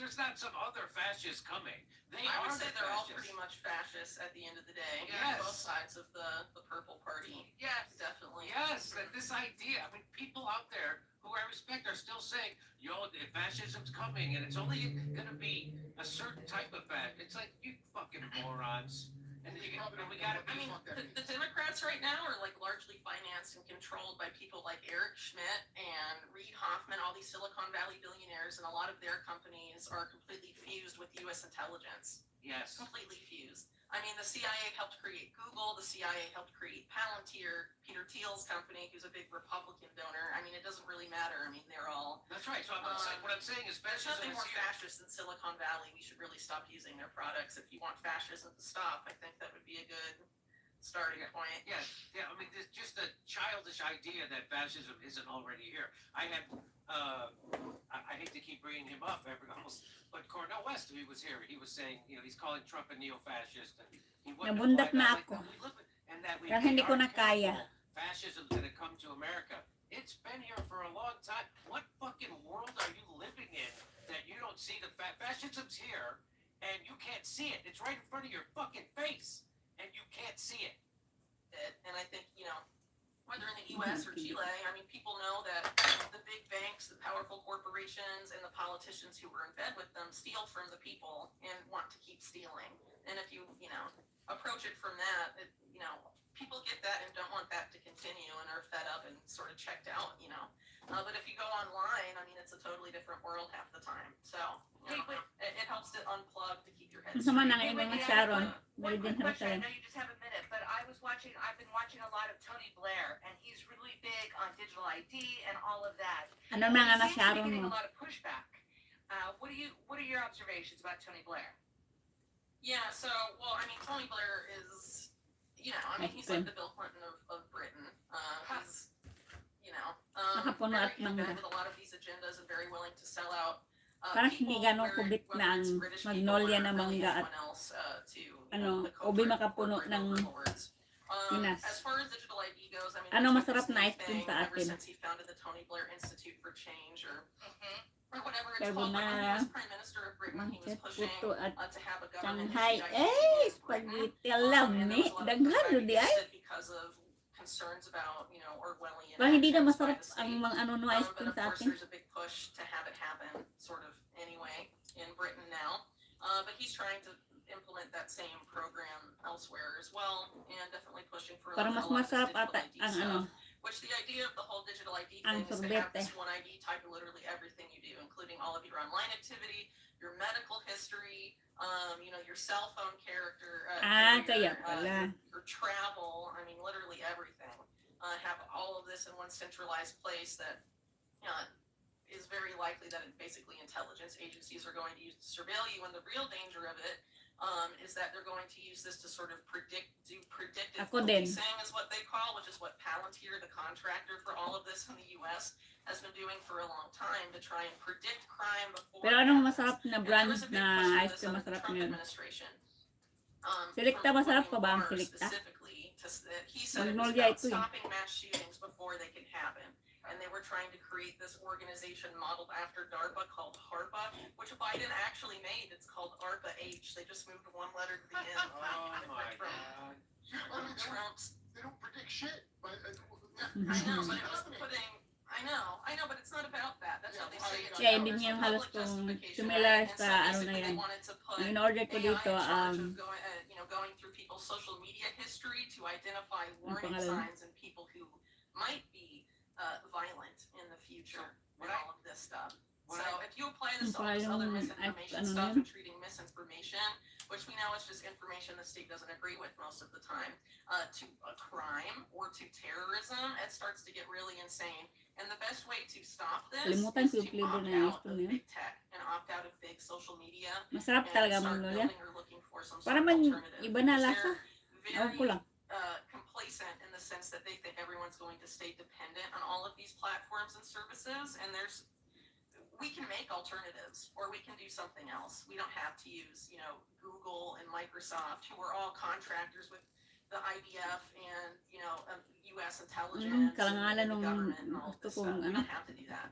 There's not some other fascists coming. They I are would say the they're all fascists. pretty much fascists at the end of the day. Yes. Both sides of the purple party. Yes. Definitely. Yes, and this idea. I mean, people out there who I respect are still saying, "Yo, the fascism's coming, and it's only going to be a certain type of fascism." It's like, you fucking morons. And we got to. I mean, the Democrats right now are like largely financed and controlled by people like Eric Schmidt and Reid Hoffman, all these Silicon Valley billionaires, and a lot of their companies are completely fused with U.S. intelligence. Yes. completely fused. I mean, the CIA helped create Google. The CIA helped create Palantir. Peter Thiel's company, who's a big Republican donor. I mean, it doesn't really matter. I mean, they're all. That's right. So what I'm saying is There's fascism nothing is more here. fascist than Silicon Valley. We should really stop using their products. If you want fascism to stop, I think that would be a good starting point. Yeah. I mean, there's just a childish idea that fascism isn't already here. I had, I hate to keep bringing him up almost, but Cornel West, he was here. He was saying, he's calling Trump a neo-fascist, and he wouldn't Nabundak apply na that. ako. We live and that we Pero hindi ko na aren't kaya. careful, fascism's gonna come to America. It's been here for a long time. What fucking world are you living in that you don't see the fascism's here and you can't see it? It's right in front of your fucking face and you can't see it. And I think, whether in the U.S. or Chile, I mean, people know that the big banks, the powerful corporations, and the politicians who were in bed with them steal from the people and want to keep stealing. And if you, approach it from that, people get that and don't want that to continue and are fed up and sort of checked out, But if you go online, I mean, it's a totally different world half the time. So, it helps to unplug to keep your head Ang sama straight. na ngayon mga Sharon. One Very din quick sa question. I sa'yo. know you just have a minute, but I've been watching a lot of Tony Blair, and he's really big on digital ID and all of that. Ano He mga na seems to be Sharon getting mo? a lot of pushback. What are your observations about Tony Blair? Yeah, so, well, I mean, Tony Blair is, he's like the Bill Clinton of Britain. He's, Nakapuno very at in bed mangga. with a lot of these agendas and very willing to sell out Parang hindi people, ganong kubit na ang magnolia na mangga at ubi makapuno ng pinas. As far as digital ID goes, I mean, Ano there's masarap this na new ice cream thing sa ever atin? since he founded the Tony Blair Institute for Change or whatever it's Carbonara, called. When he was Prime Minister of Britain, he was Mangkit, pushing puto at to have a government Shanghai. issued Eh, ID in Britain. spaghetti alam And there ni. was a lot of Daghan pushback di ay. against it because of concerns about, Orwellian Parang hindi na actions by masarap the ang state. mga ano no ice But cream of sa course, atin. there's a big push to have it happen, sort of anyway, in Britain now. But he's trying to implement that same program elsewhere as well, and definitely pushing for a Parang lot mas of this masarap digital ata ID ang stuff. ano. Which the idea of the whole digital ID Ang thing is to have sorbete. this one ID tied to literally everything you do, including all of your online activity, your medical history, your cell phone character, Kaya pala. your travel. I mean, literally everything. Have all of this in one centralized place that is very likely that basically intelligence agencies are going to use to surveil you. And the real danger of it is that they're going to use this to sort of do predictive Ako din. policing is what they call, which is what Palantir, the contractor for all of this in the U.S., has been doing for a long time to try and predict crime before. Pero anong masarap na And brand there was a big na push for ice this cream under the masarap Trump ngayon? administration. Selecta From masarap pa ba ang William Barr selecta? specifically, he said it was Magnolia about ito eh. stopping mass shootings before they can happen. And they were trying to create this organization modeled after DARPA called HARPA, which Biden actually made. It's called ARPA-H. They just moved one letter to the end. Oh my God. I mean, Trump's. they don't predict shit. But, I know, but it was putting. I know, but it's not about that. That's how they say it. Kaya hindi niya halos kung similar sa ano na yan. In order ko dito, going through people's social media history to identify warning pangalan? signs and people who might be violent in the future and all of this stuff. So if you apply this to all this other misinformation stuff and treating misinformation, which we know is just information the state doesn't agree with most of the time, to a crime or to terrorism, it starts to get really insane. And the best way to stop this Kalimutan is ko to yung flavor opt na ice out cream of na yun. big tech and opt out of big social media Masarap and talaga start magnolia. building or looking for some Para sort of man alternative. iba na Because lasa. they're Ewan ko very lang. complacent in the sense that they think everyone's going to stay dependent on all of these platforms and services, and we can make alternatives, or we can do something else. We don't have to use, Google and Microsoft, who are all contractors with the IDF and, U.S. intelligence kalangalan and the nung government and all of gusto this kong stuff. We ano. don't have to do that.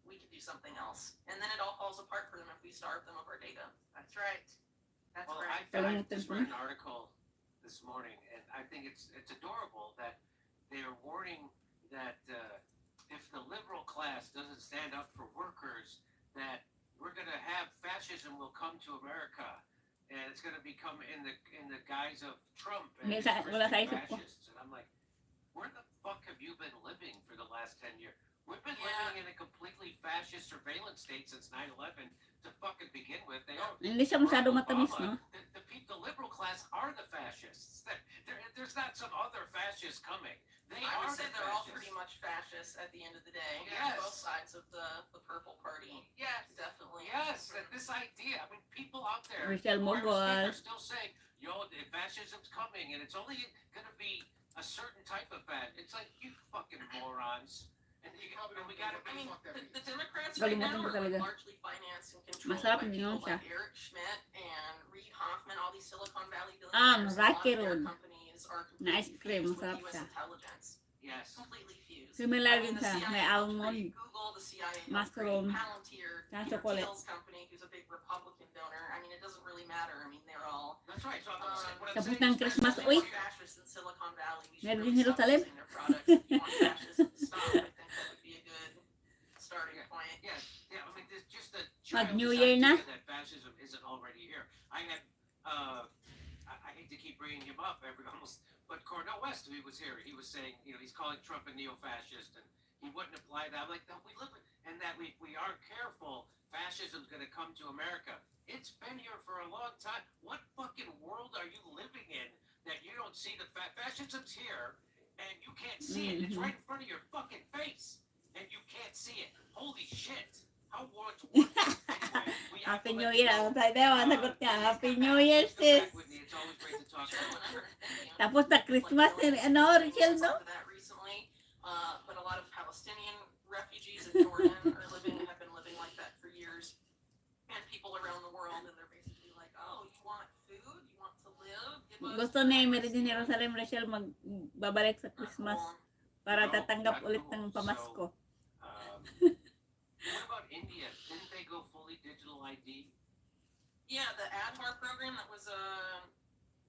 We can do something else. And then it all falls apart for them if we starve them of our data. That's right. That's Well, right. I just read an article this morning, and I think it's adorable that they're warning that if the liberal class doesn't stand up for workers, that we're going to have fascism will come to America, and it's going to become in the guise of Trump and Wala sa isip ko. fascists. And I'm like, where the fuck have you been living for the last 10 years? We've been living in a completely fascist surveillance state since 9/11 to fucking begin with. They are. Hindi siya masyado matamis, no? The liberal class are the fascists. There's not some other fascists coming. They I are would say the they're all fascists. pretty much fascists at the end of the day. Yes. Both sides of the purple party. Yes. Definitely. Yes, and this idea. I mean, people out there Rachel who are Mogol. still saying, "Yo, the fascism's coming, and it's only gonna be a certain type of fad." It's like, you fucking morons. And we gotta I be. mean, the Democrats right Kalimutan now ko are talaga. largely financed and controlled Masarap by din people yun siya. like Eric Schmidt and Reid Hoffman, all these Silicon Valley Ah, billionaires. A lot of Rocky their Road. companies are Na ice completely cream, fused with masarap US siya. intelligence. Yes. Completely fused. Similar I mean, din the siya. CIA May helped almond. create Google, the CIA helped Mushroom. create Palantir, Tsaka Peter chocolate. Thiel's company, who's a big Republican donor. I mean, it doesn't really matter. I mean, they're all That's right. So what I'm Tapos saying ng is Christmas, there's uy! nothing more- fascists in Silicon Valley. We should Meron really din stop Jerusalem. using their products. If you want fascism to stop, I think that would be a good starting point. Yeah, I mean, there's just a Mag-New childish Year na. idea that fascism isn't already here. I had, I hate to keep bringing him up almost, but Cornel West, he was here. He was saying, he's calling Trump a neo-fascist, and he wouldn't apply that. I'm like, no, we live in, and that we aren't careful, fascism's going to come to America. It's been here for a long time. What fucking world are you living in that you don't see the fascism's here, and you can't see it? It's right in front of your fucking face, and you can't see it. Holy shit. How words work. Anyway, we have Happy to New let Year. you Ang go. tayo tayo. Ang sagot niya. Happy New Year, Let's come back, sis. Whitney. It's always great to talk Sure, about whenever. Thank you. Tapos na Christmas. Ano, Rachel, no? To that recently, but a lot of Palestinian refugees in Jordan have been living like that for years, and people around the world, and they're basically like, oh, you want food, you want to live. Give us Gusto ni Mary din Jerusalem, Rachel, magbabalik sa Christmas para tatanggap ulit ng pamasko. What about India? Didn't they go fully digital ID? Yeah, the ADHAR program that was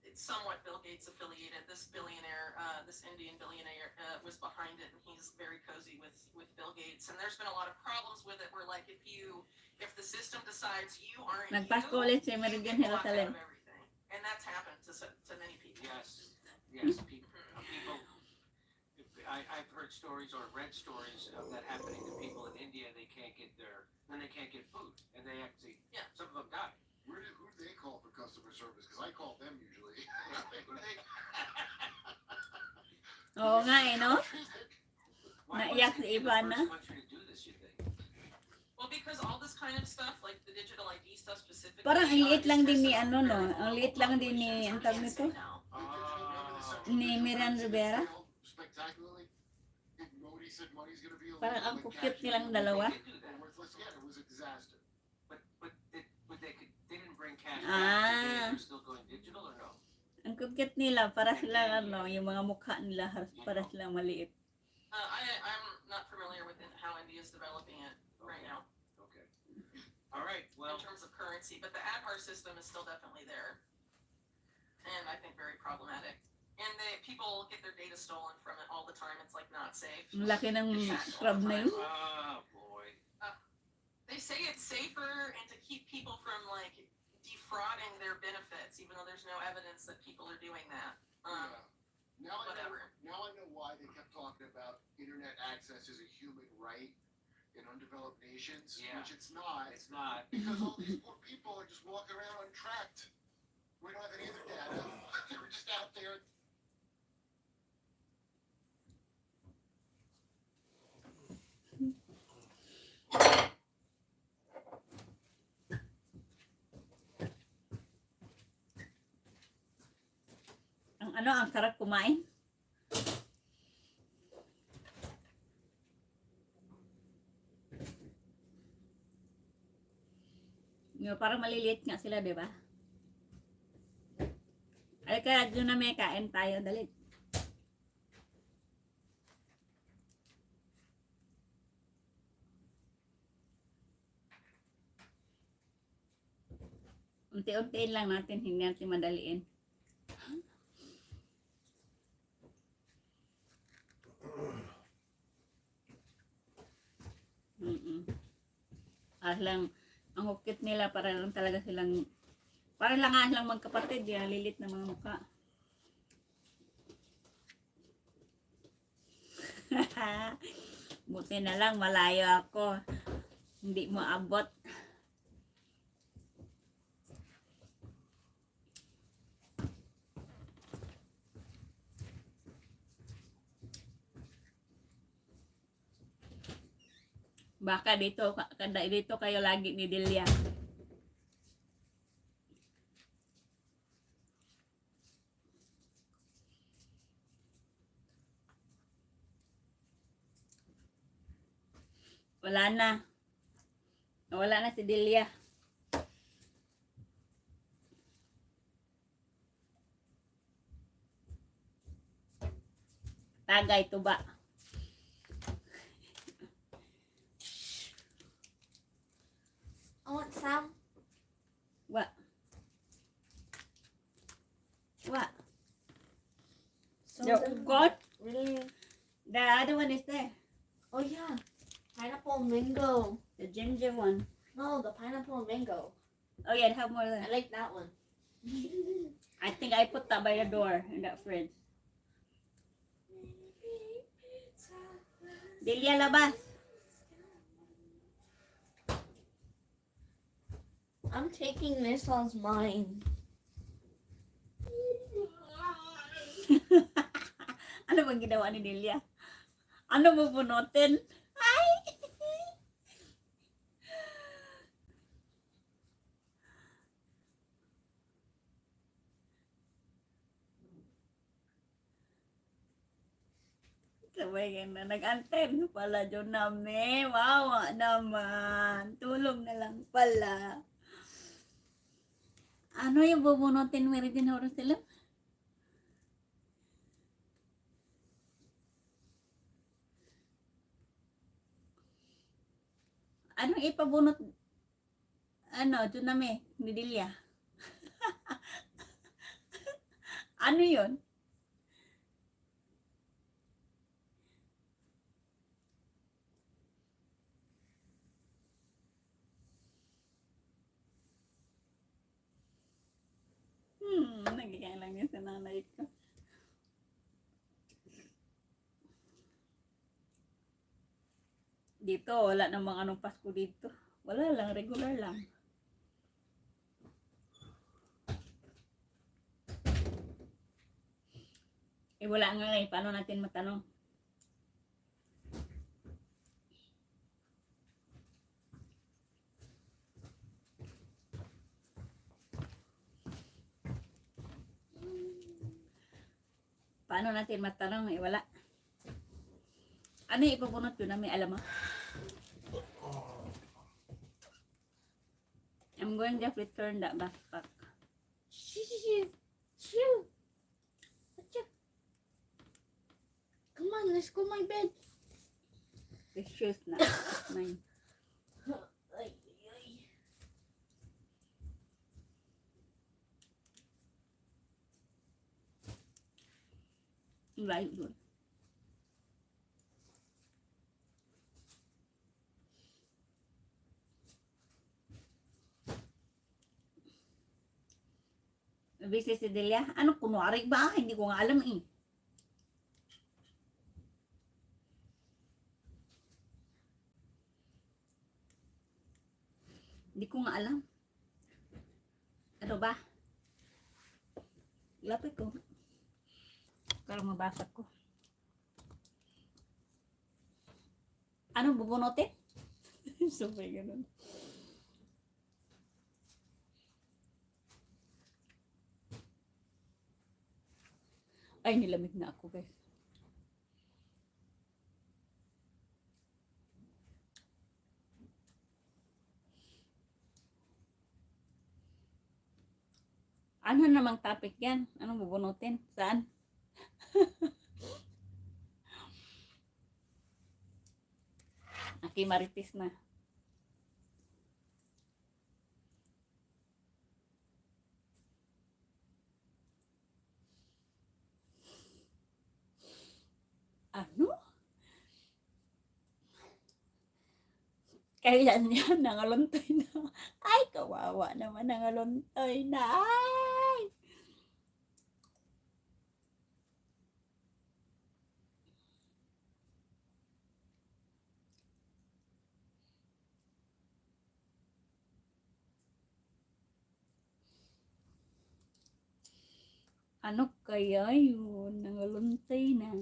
it's somewhat Bill Gates affiliated. This billionaire, this Indian billionaire, was behind it, and he's very cozy with Bill Gates. And there's been a lot of problems with it. Where like if the system decides you aren't Nagpasko you, ulit si Mary you din get blocked out Jerusalem. of everything. And that's happened to many people. Yes. People. I've heard stories or read stories of that happening to people in India. They can't get food, and they actually, some of them die. Who do they call for customer service? Because I call them usually. Oo nga no? Why Naiyak was si India the Ivana. first country to do this, you think? Well, because all this kind of stuff, like the digital ID stuff specifically, Parang ang liit is lang din ni tested ano, on no? very Ang low liit lang din ni, populations, ang so we tawag can't nito? say no. Ni Miriam Rivera. Spectacularly. Modi said money's gonna be Parang ang cute nilang dalawa. Worthless again. It was a disaster. But they didn't bring cash Ah. back. They're still going digital or no? Ang cute nila, para silang ano, yung mga mukha nila, para silang maliit. I'm not familiar with how India is developing it right now Okay. All right. Well, in terms of currency, but the ADHAR system is still definitely there, and I think very problematic. And people get their data stolen from it all the time. It's like not safe. Ang laki ng crowd na yun. oh boy. They say it's safer and to keep people from like defrauding their benefits, even though there's no evidence that people are doing that. Now Whatever. Now I know why they kept talking about internet access as a human right in undeveloped nations, Yeah. which it's not. It's not. Because all these poor people are just walking around untracked. We don't have any other data. They were just out there. Ang sarap kumain. Parang maliliit nga sila, di ba? Ay, kaya doon na may kain tayo, dali. Unti-untiin lang natin, hindi natin madaliin. Lang, ang hukit nila para lang talaga silang, para lang nga silang magkapatid, yung lilit na mga mukha. Buti na lang malayo ako. Hindi mo abot. Baka dito kayo lagi ni Delia. Wala na. Wala na si Delia. Tagay tuba. I want some. What? What? So Your God? really? The other one is there. Oh yeah. Pineapple mango. The ginger one. No, the pineapple mango. Oh yeah, have more there. I like that one. I think I put that by the door in that fridge. Delia, labas. I'm taking this as mine. Ano bang ginawa ni Delia? Ano mo bunutin? Ay! Sabay ka na nag-anten pala dyan namin. Wawa naman. Tulong na lang pala. Ano yung bubunutin mo rin din sila? Anong ipabunot? Ano, tsunami, ni Delia? Ano yun? Nagiging lang yun sa nanay ko. Dito, wala namang anong Pasko dito. Wala lang, regular lang. Wala nga eh. Paano natin matanong? Paano natin matanong? Wala. Ano yung ipabunot yun na may alam mo? I'm going to return that backpack. Come on, let's go my bed. The shoes na. That's mine. Layo doon. Busy si Delia. Ano, kunwari ba? Hindi ko nga alam eh. Hindi ko nga alam. Ano ba? Lapit ko. Para mabasag ko. Ano, bubunutin? Sabay ganun. Ay, nilamig na ako, guys. Ano namang topic yan? Anong bubunutin? Saan? Nakimaritis na. Ano? Kaya niya nangaluntoy na. Ay, kawawa naman nangaluntoy na. Ay! Ano kaya yun? Nangaluntay na.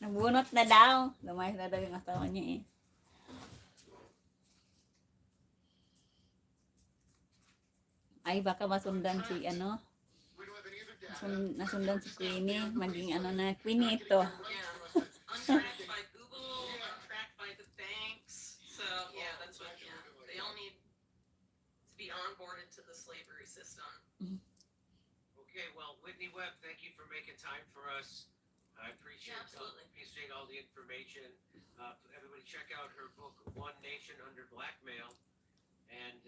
Nabunot na daw. Lumayas na daw yung asawa niya eh. Ay, baka masundan si ano. Nasundan si Queenie. Maging ano na, Queenie ito. Yeah. Untracked by Google, untracked by the banks. So yeah, that's what they all need to be onboarded to the slavery system. Okay, well, Whitney Webb, thank you for making time for us. I appreciate all the information. Everybody check out her book, One Nation Under Blackmail. And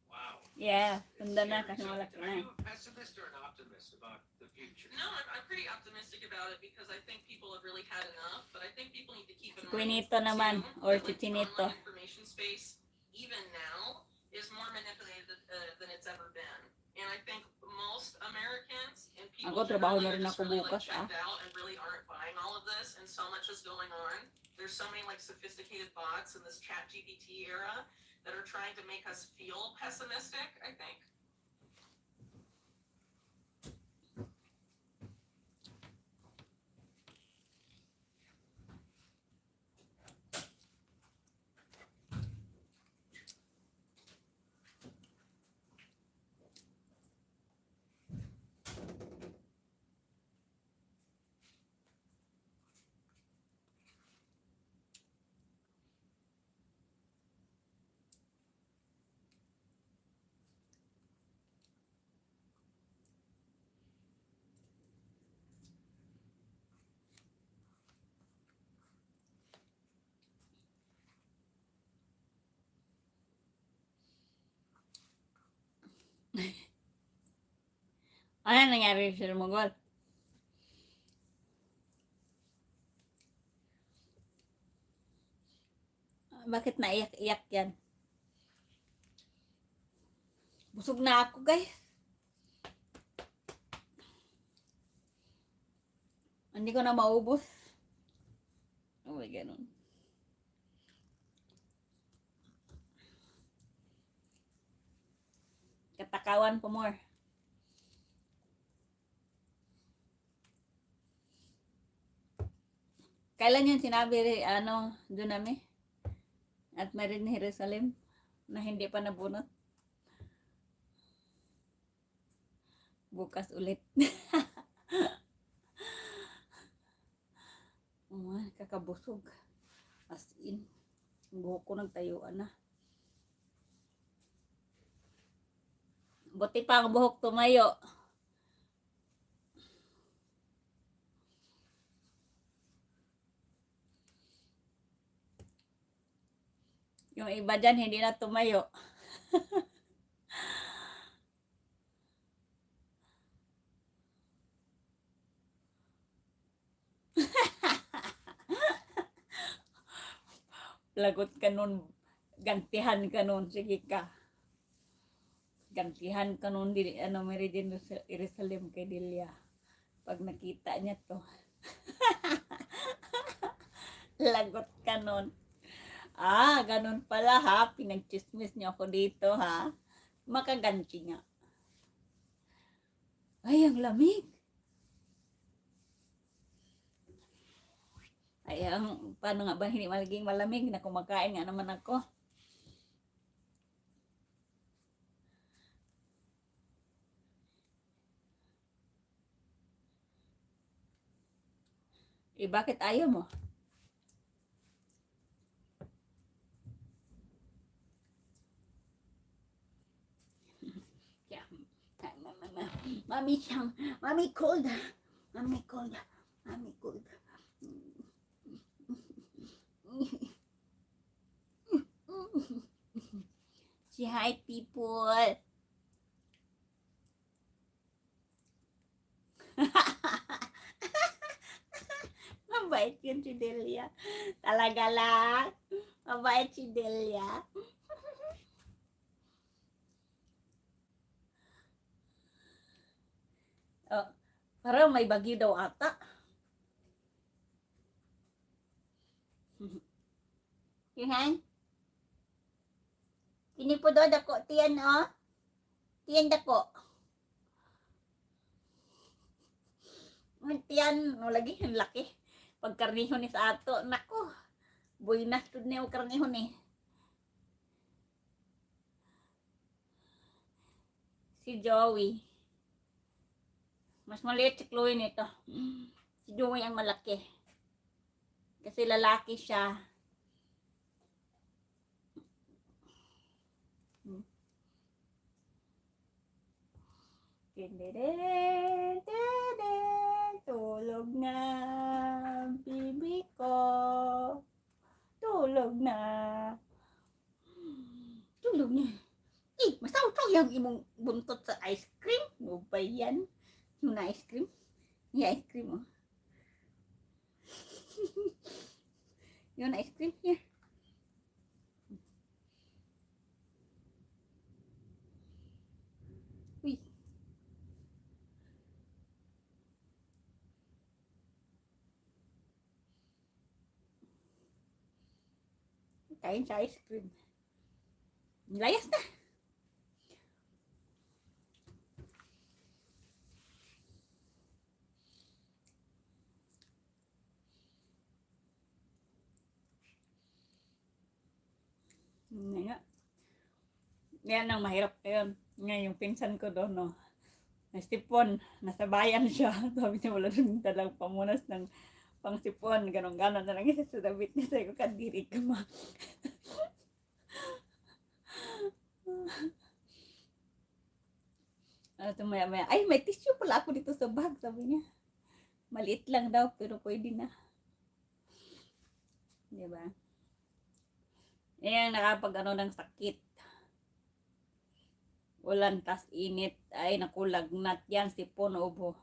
wow. Yeah, sundan na scary. kasi So, malaki are na. you a pessimist or an optimist about the future? No, I'm pretty optimistic about it because I think people have really had enough. But I think people need to keep in mind Quinito naman, too, or that, si like, the Chinito. online information space, even now, is more manipulated than it's ever been. And I think most Americans and people Ako, trabaho na generally rin are just ako really bukas, checked out and really aren't buying all of this. And so much is going on. There's so many like sophisticated bots in this chat GPT era that are trying to make us feel pessimistic, I think. Ano nangyari sa Mongol? Bakit naiyak-iyak yan? Busog na ako, guys. Hindi ko na maubos. Oh my God. Katakawan pa more. Kailan yun sinabi, ano, doon namin? At Marin Jerusalem na hindi pa nabunot. Bukas ulit. Kakabusog. As in. Buhok ko nagtayuan na. Buti pa ang buhok tumayo. Yung iba dyan hindi na tumayo. Lagot ka nun. Gantihan ka nun. Sige ka. Gantihan ka nun. Ano, Meridian Jerusalem kay Delia. Pag nakita niya to. Lagot ka nun. Ah, ganun pala ha. Pinag-chismis niyo ako dito ha. Makaganti nga. Ay, ang lamig. Ay, paano nga ba hindi magiging malamig na kumakain nga naman ako. Eh, bakit ayaw mo? Mommy siyang, mommy cold. Mommy cold. Mommy cold. Say hi, people. Mabait yun si Delia. Talaga lang. Mabait si Delia. Oh, parang may bagyo daw ata. Yuhan? Ini po daw dako. Tiyan, oh. Tiyan dako. Tiyan, no lagi, ang laki. Pagkarnihon ni sa ato, nako. Buinas tud ni o karnihon ni. Si Joey. Mas maliit si Chloe nito. Si Joey ang malaki. Kasi lalaki siya. Tulog na, bibi ko. Tulog na. Tulog na. Masaw-saw yung imong buntot sa ice cream. Ano ba yan? Yung na ice cream? Yung ice cream, oh. Yung na ice cream, yeah. Uy. Kain sa ice cream. Layas na. Nga. Yan ang mahirap ngayon. Ngayon, yung pinsan ko doon, no. Nasipon, nasa bayan siya. Sabi niya, wala rin dalang pamunas ng pangsipon. Ganon-ganon na lang isa sa dabit niya. Sabi ko, kadiri ka ma. Maya-maya, ay, may tissue pala ako dito sa bag. Sabi niya, maliit lang daw, pero pwede na. Diba? Yan, nakapag ng sakit. Ulan, tas init. Ay, nakulagnat yan, sipon, ubo.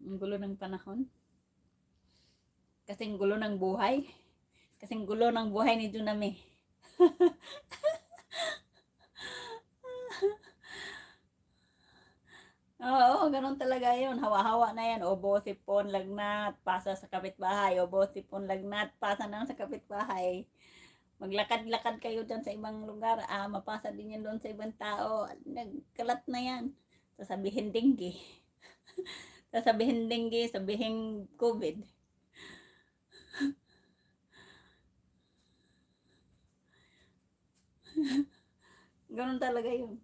Ang gulo ng panahon. Kasing gulo ng buhay. Kasing gulo ng buhay ni Juname. Oo, ganun talaga yun. Hawa-hawa na yan. Obo, sipon, lagnat, pasa sa kapitbahay. Obo, sipon, lagnat, pasa na sa kapitbahay. Maglakad-lakad kayo dyan sa ibang lugar. Mapasa din yan doon sa ibang tao. Nagkalat na yan. Sasabihin dinggi. Sasabihin dinggi, sabihin COVID. Ganun talaga yun.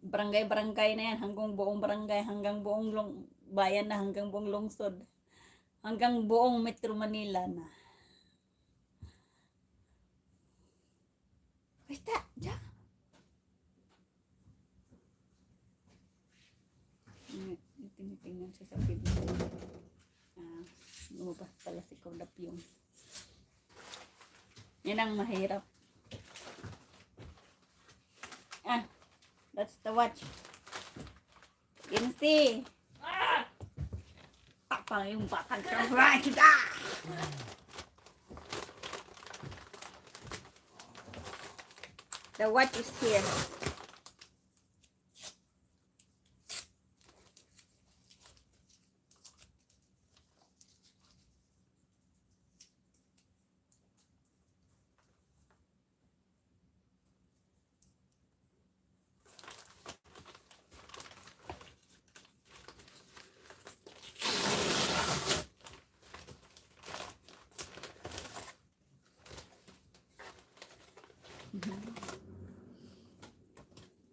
Barangay-barangay na yan, hanggang buong barangay, hanggang buong bayan na, hanggang buong lungsod, hanggang buong Metro Manila na. Basta, dyan. Tinitingnan siya sa video. Lumabas pala si Kodap yung. Yan ang mahirap. That's the watch. You can see. Apa yung bakal sa right. The watch is here.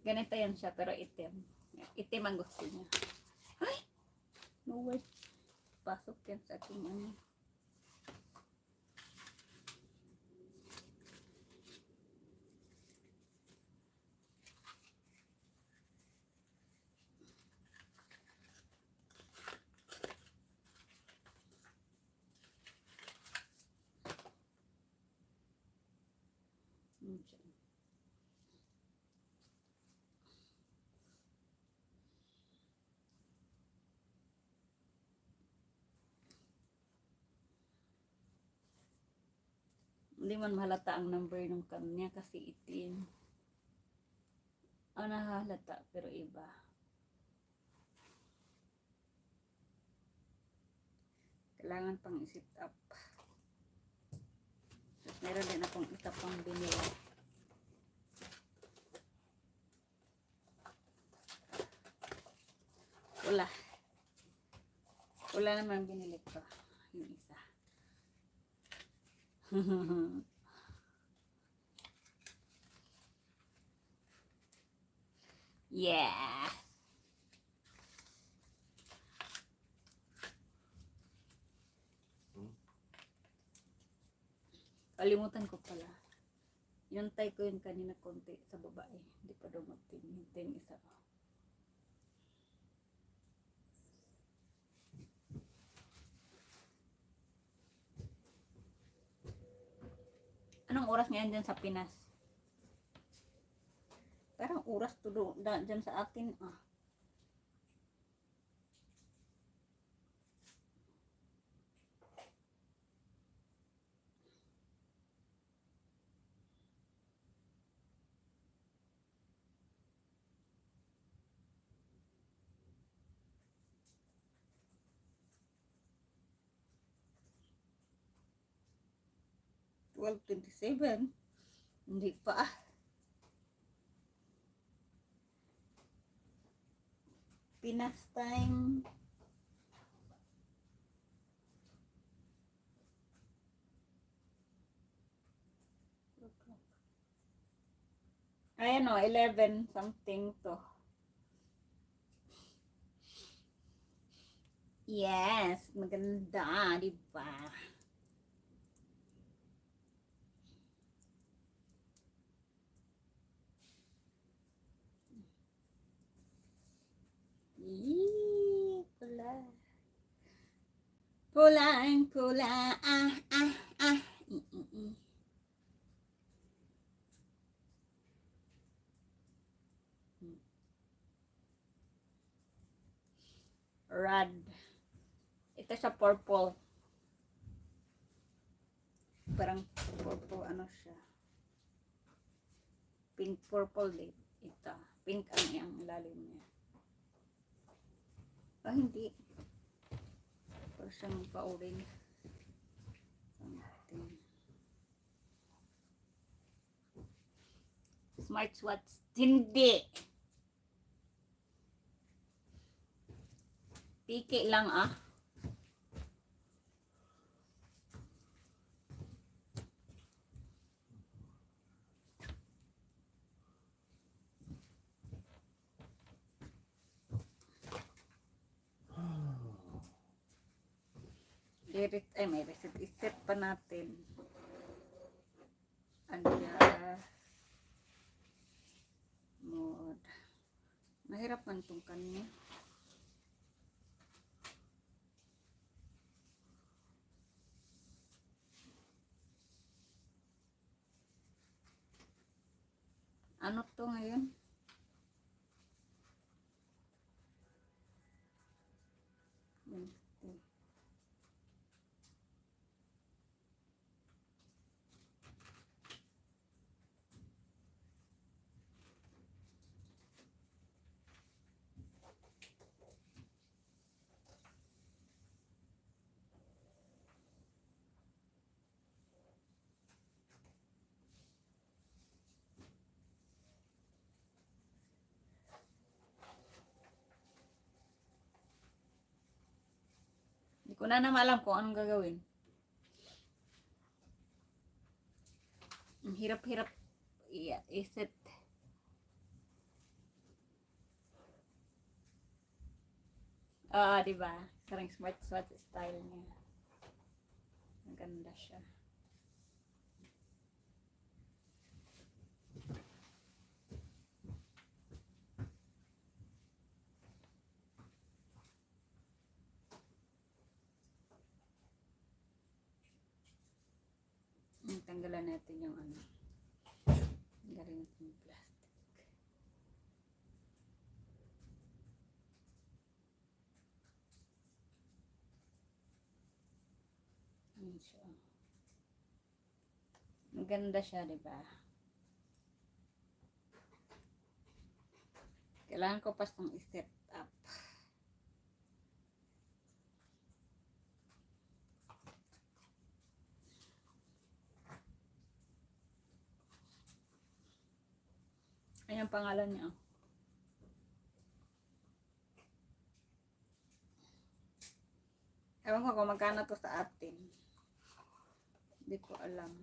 Ganito yan siya, pero itim. Itim ang gusto niya. Ay! No way. Pasok yan sa aking ano. Hindi man mahalata ang number ng kanya kasi itim. Nahalata pero iba. Kailangan pang i-sit up. Tapos meron din akong isa pang binili. Wala naman binili ko. Yung isa. Yeah. Kalimutan ko pala. Yuntay ko yun kanina konti sa babae. Hindi pa dumating. Hintay yung isa. Anong oras ngayon dyan sa Pinas? Parang oras to dyan sa akin. 12:27. Hindi pa Pinas time. Ayan o, 11 something to. Yes, maganda, di ba? Pula. Pula. Red. Ito sa purple. Parang purple ano siya. Pink purple din. Ito. Pink ang iyang lalim niya. Hindi. Parang siyang pa-orange. Something. Smartwatch. Hindi. Piki lang may reset. I-set pa natin. Adjust. Mode. Mahirap man itong kanya. Ano to ngayon? Hindi ko na alam kung anong gagawin. Ang hirap-hirap i-set. Diba? Karang smart style niya. Maganda siya. Tanggalan natin yung tanggalin natin yung plastic. Ayan siya. Maganda siya, di ba? Kailangan ko pa itong i-set up. Ayan ang pangalan niya. Ewan ko kung magkano to sa atin. Hindi ko alam.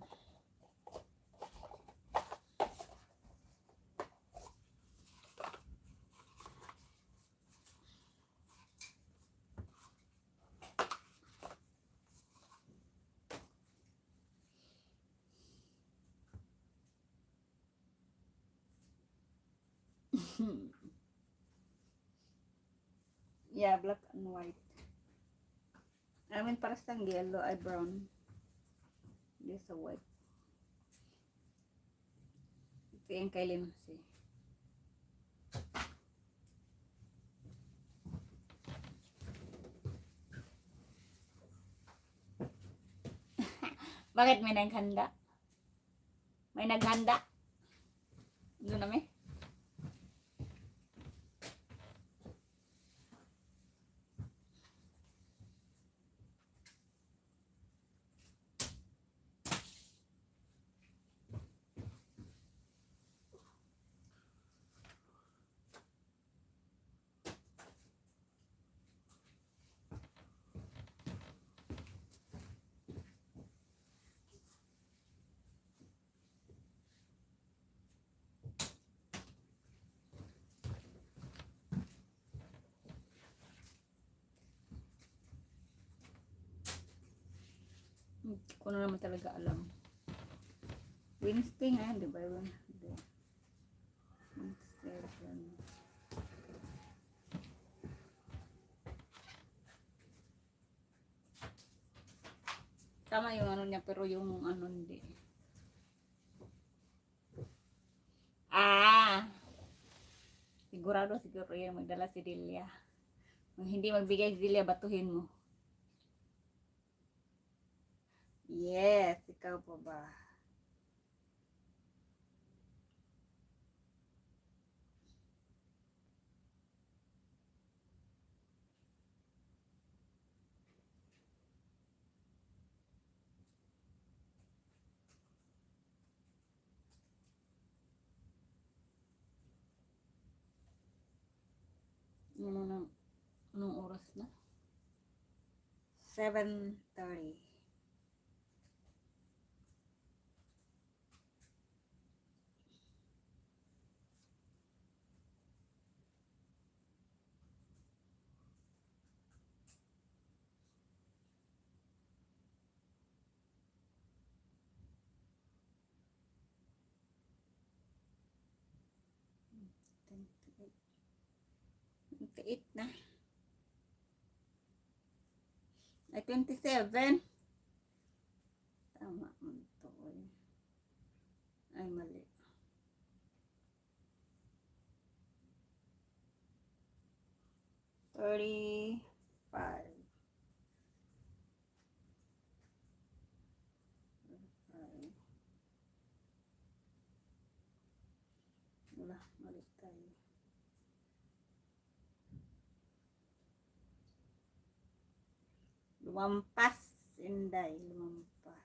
Yeah, black and white. I mean, parang siyang yellow ay brown. This is a white. Ito yung kailin kasi. Bakit may naghanda? May naghanda? Doon na may? Hindi ko na naman talaga alam. Wednesday nga, di ba? Wednesday. Tama yung ano niya, pero yung ano hindi. Sigurado yun magdala si Delia. Kung hindi magbigay si Delia, batuhin mo. Yes, ikaw pa ba? Anong oras na? 7:30. Eight na. Ay, 27. Tama man to. Ay, mali. $35. Wala, mali tayo. Lumampas, Inday, lumampas. Na.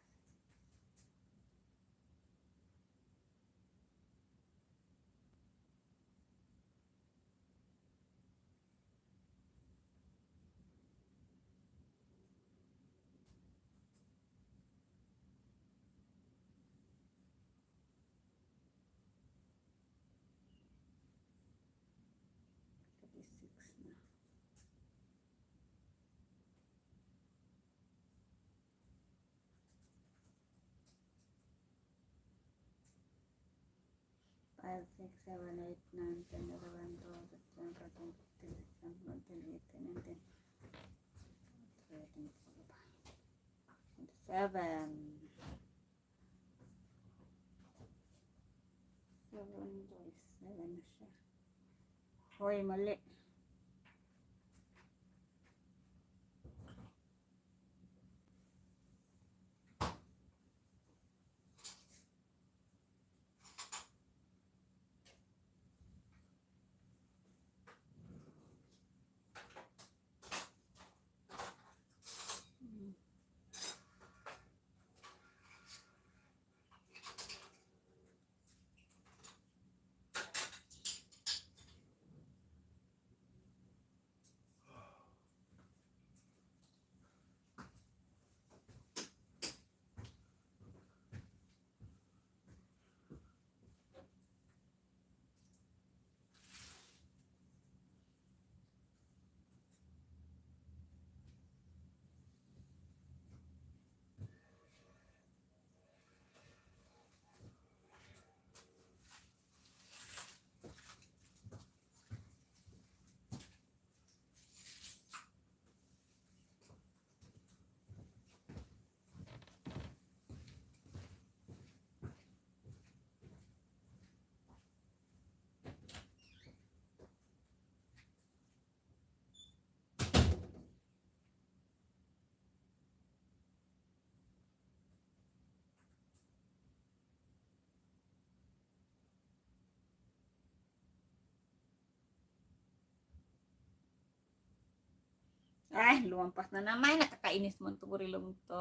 5, 6, 7, 8, 9, 10, 11, 12, 13, 14, 15, 16, 17, 18, 19, 20, 27. 7 na siya. Hoy, mali. Ay, lumampas na naman. Nakakainis mo ito, burilong to.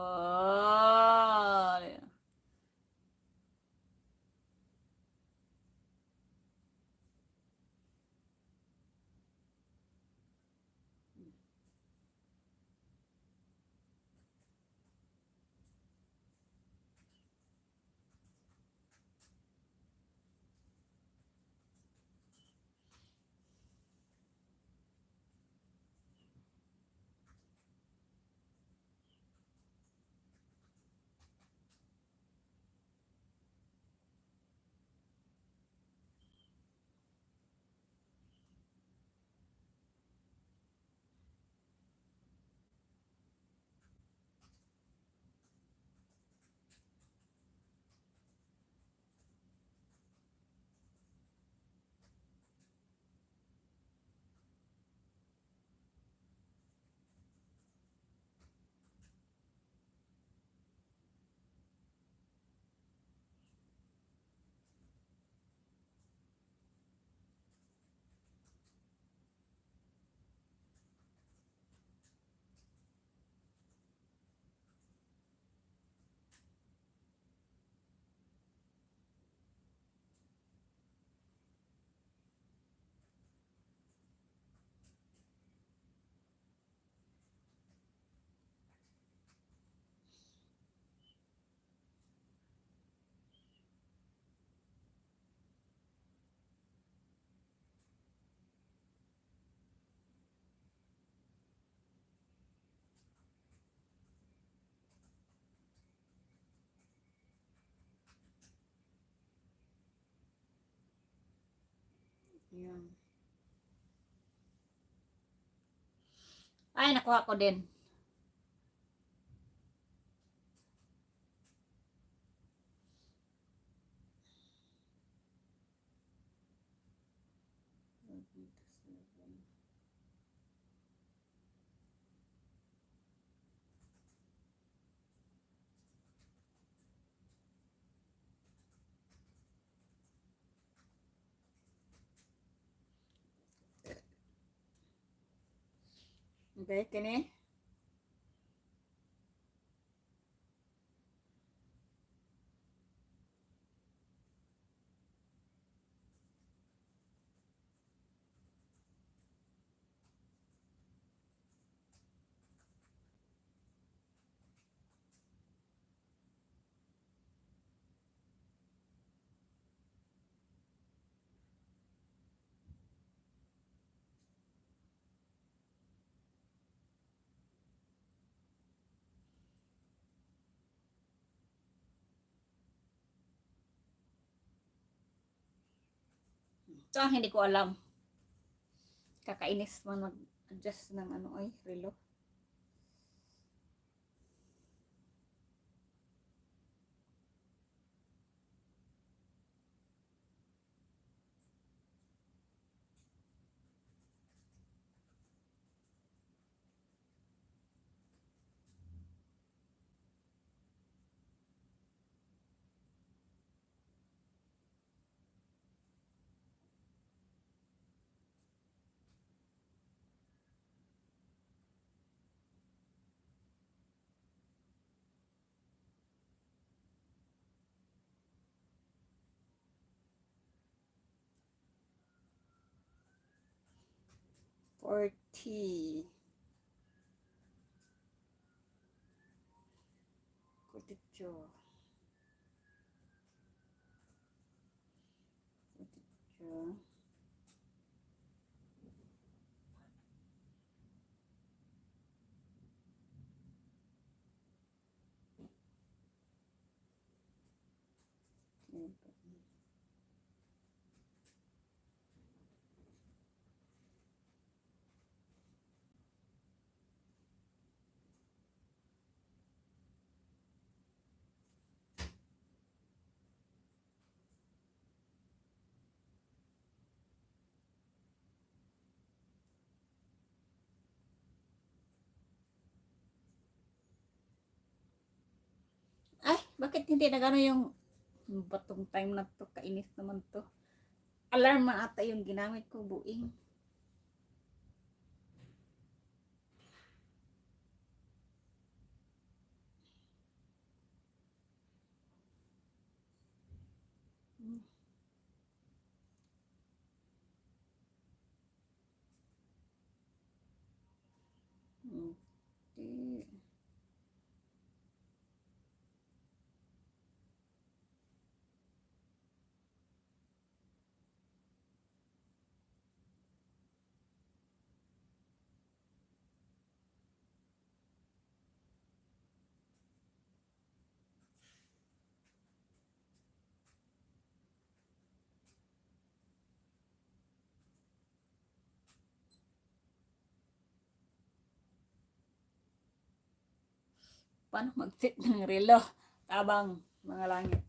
Yan. Ay, nakuha ko din. Okay, kini. So, hindi ko alam. Kakainis man mag-adjust ng ano ay relo. $40. $42. $42. Ay, bakit hindi na gano'n yung batong time na to? Kainis naman to. Alarm man ata yung ginamit ko, buing. Paano mag-set ng relo? Tabang, mga langit.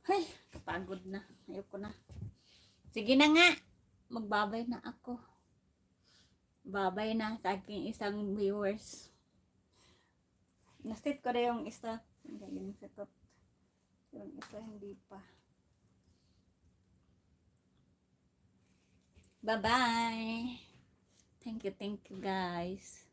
Ay, pagod na. Ayoko na. Sige na nga. Magbabay na ako. Babay na sa aking isang viewers. Na-set ko na yung isa. Hindi yung setup. Yung isa hindi pa. Bye-bye. Thank you guys.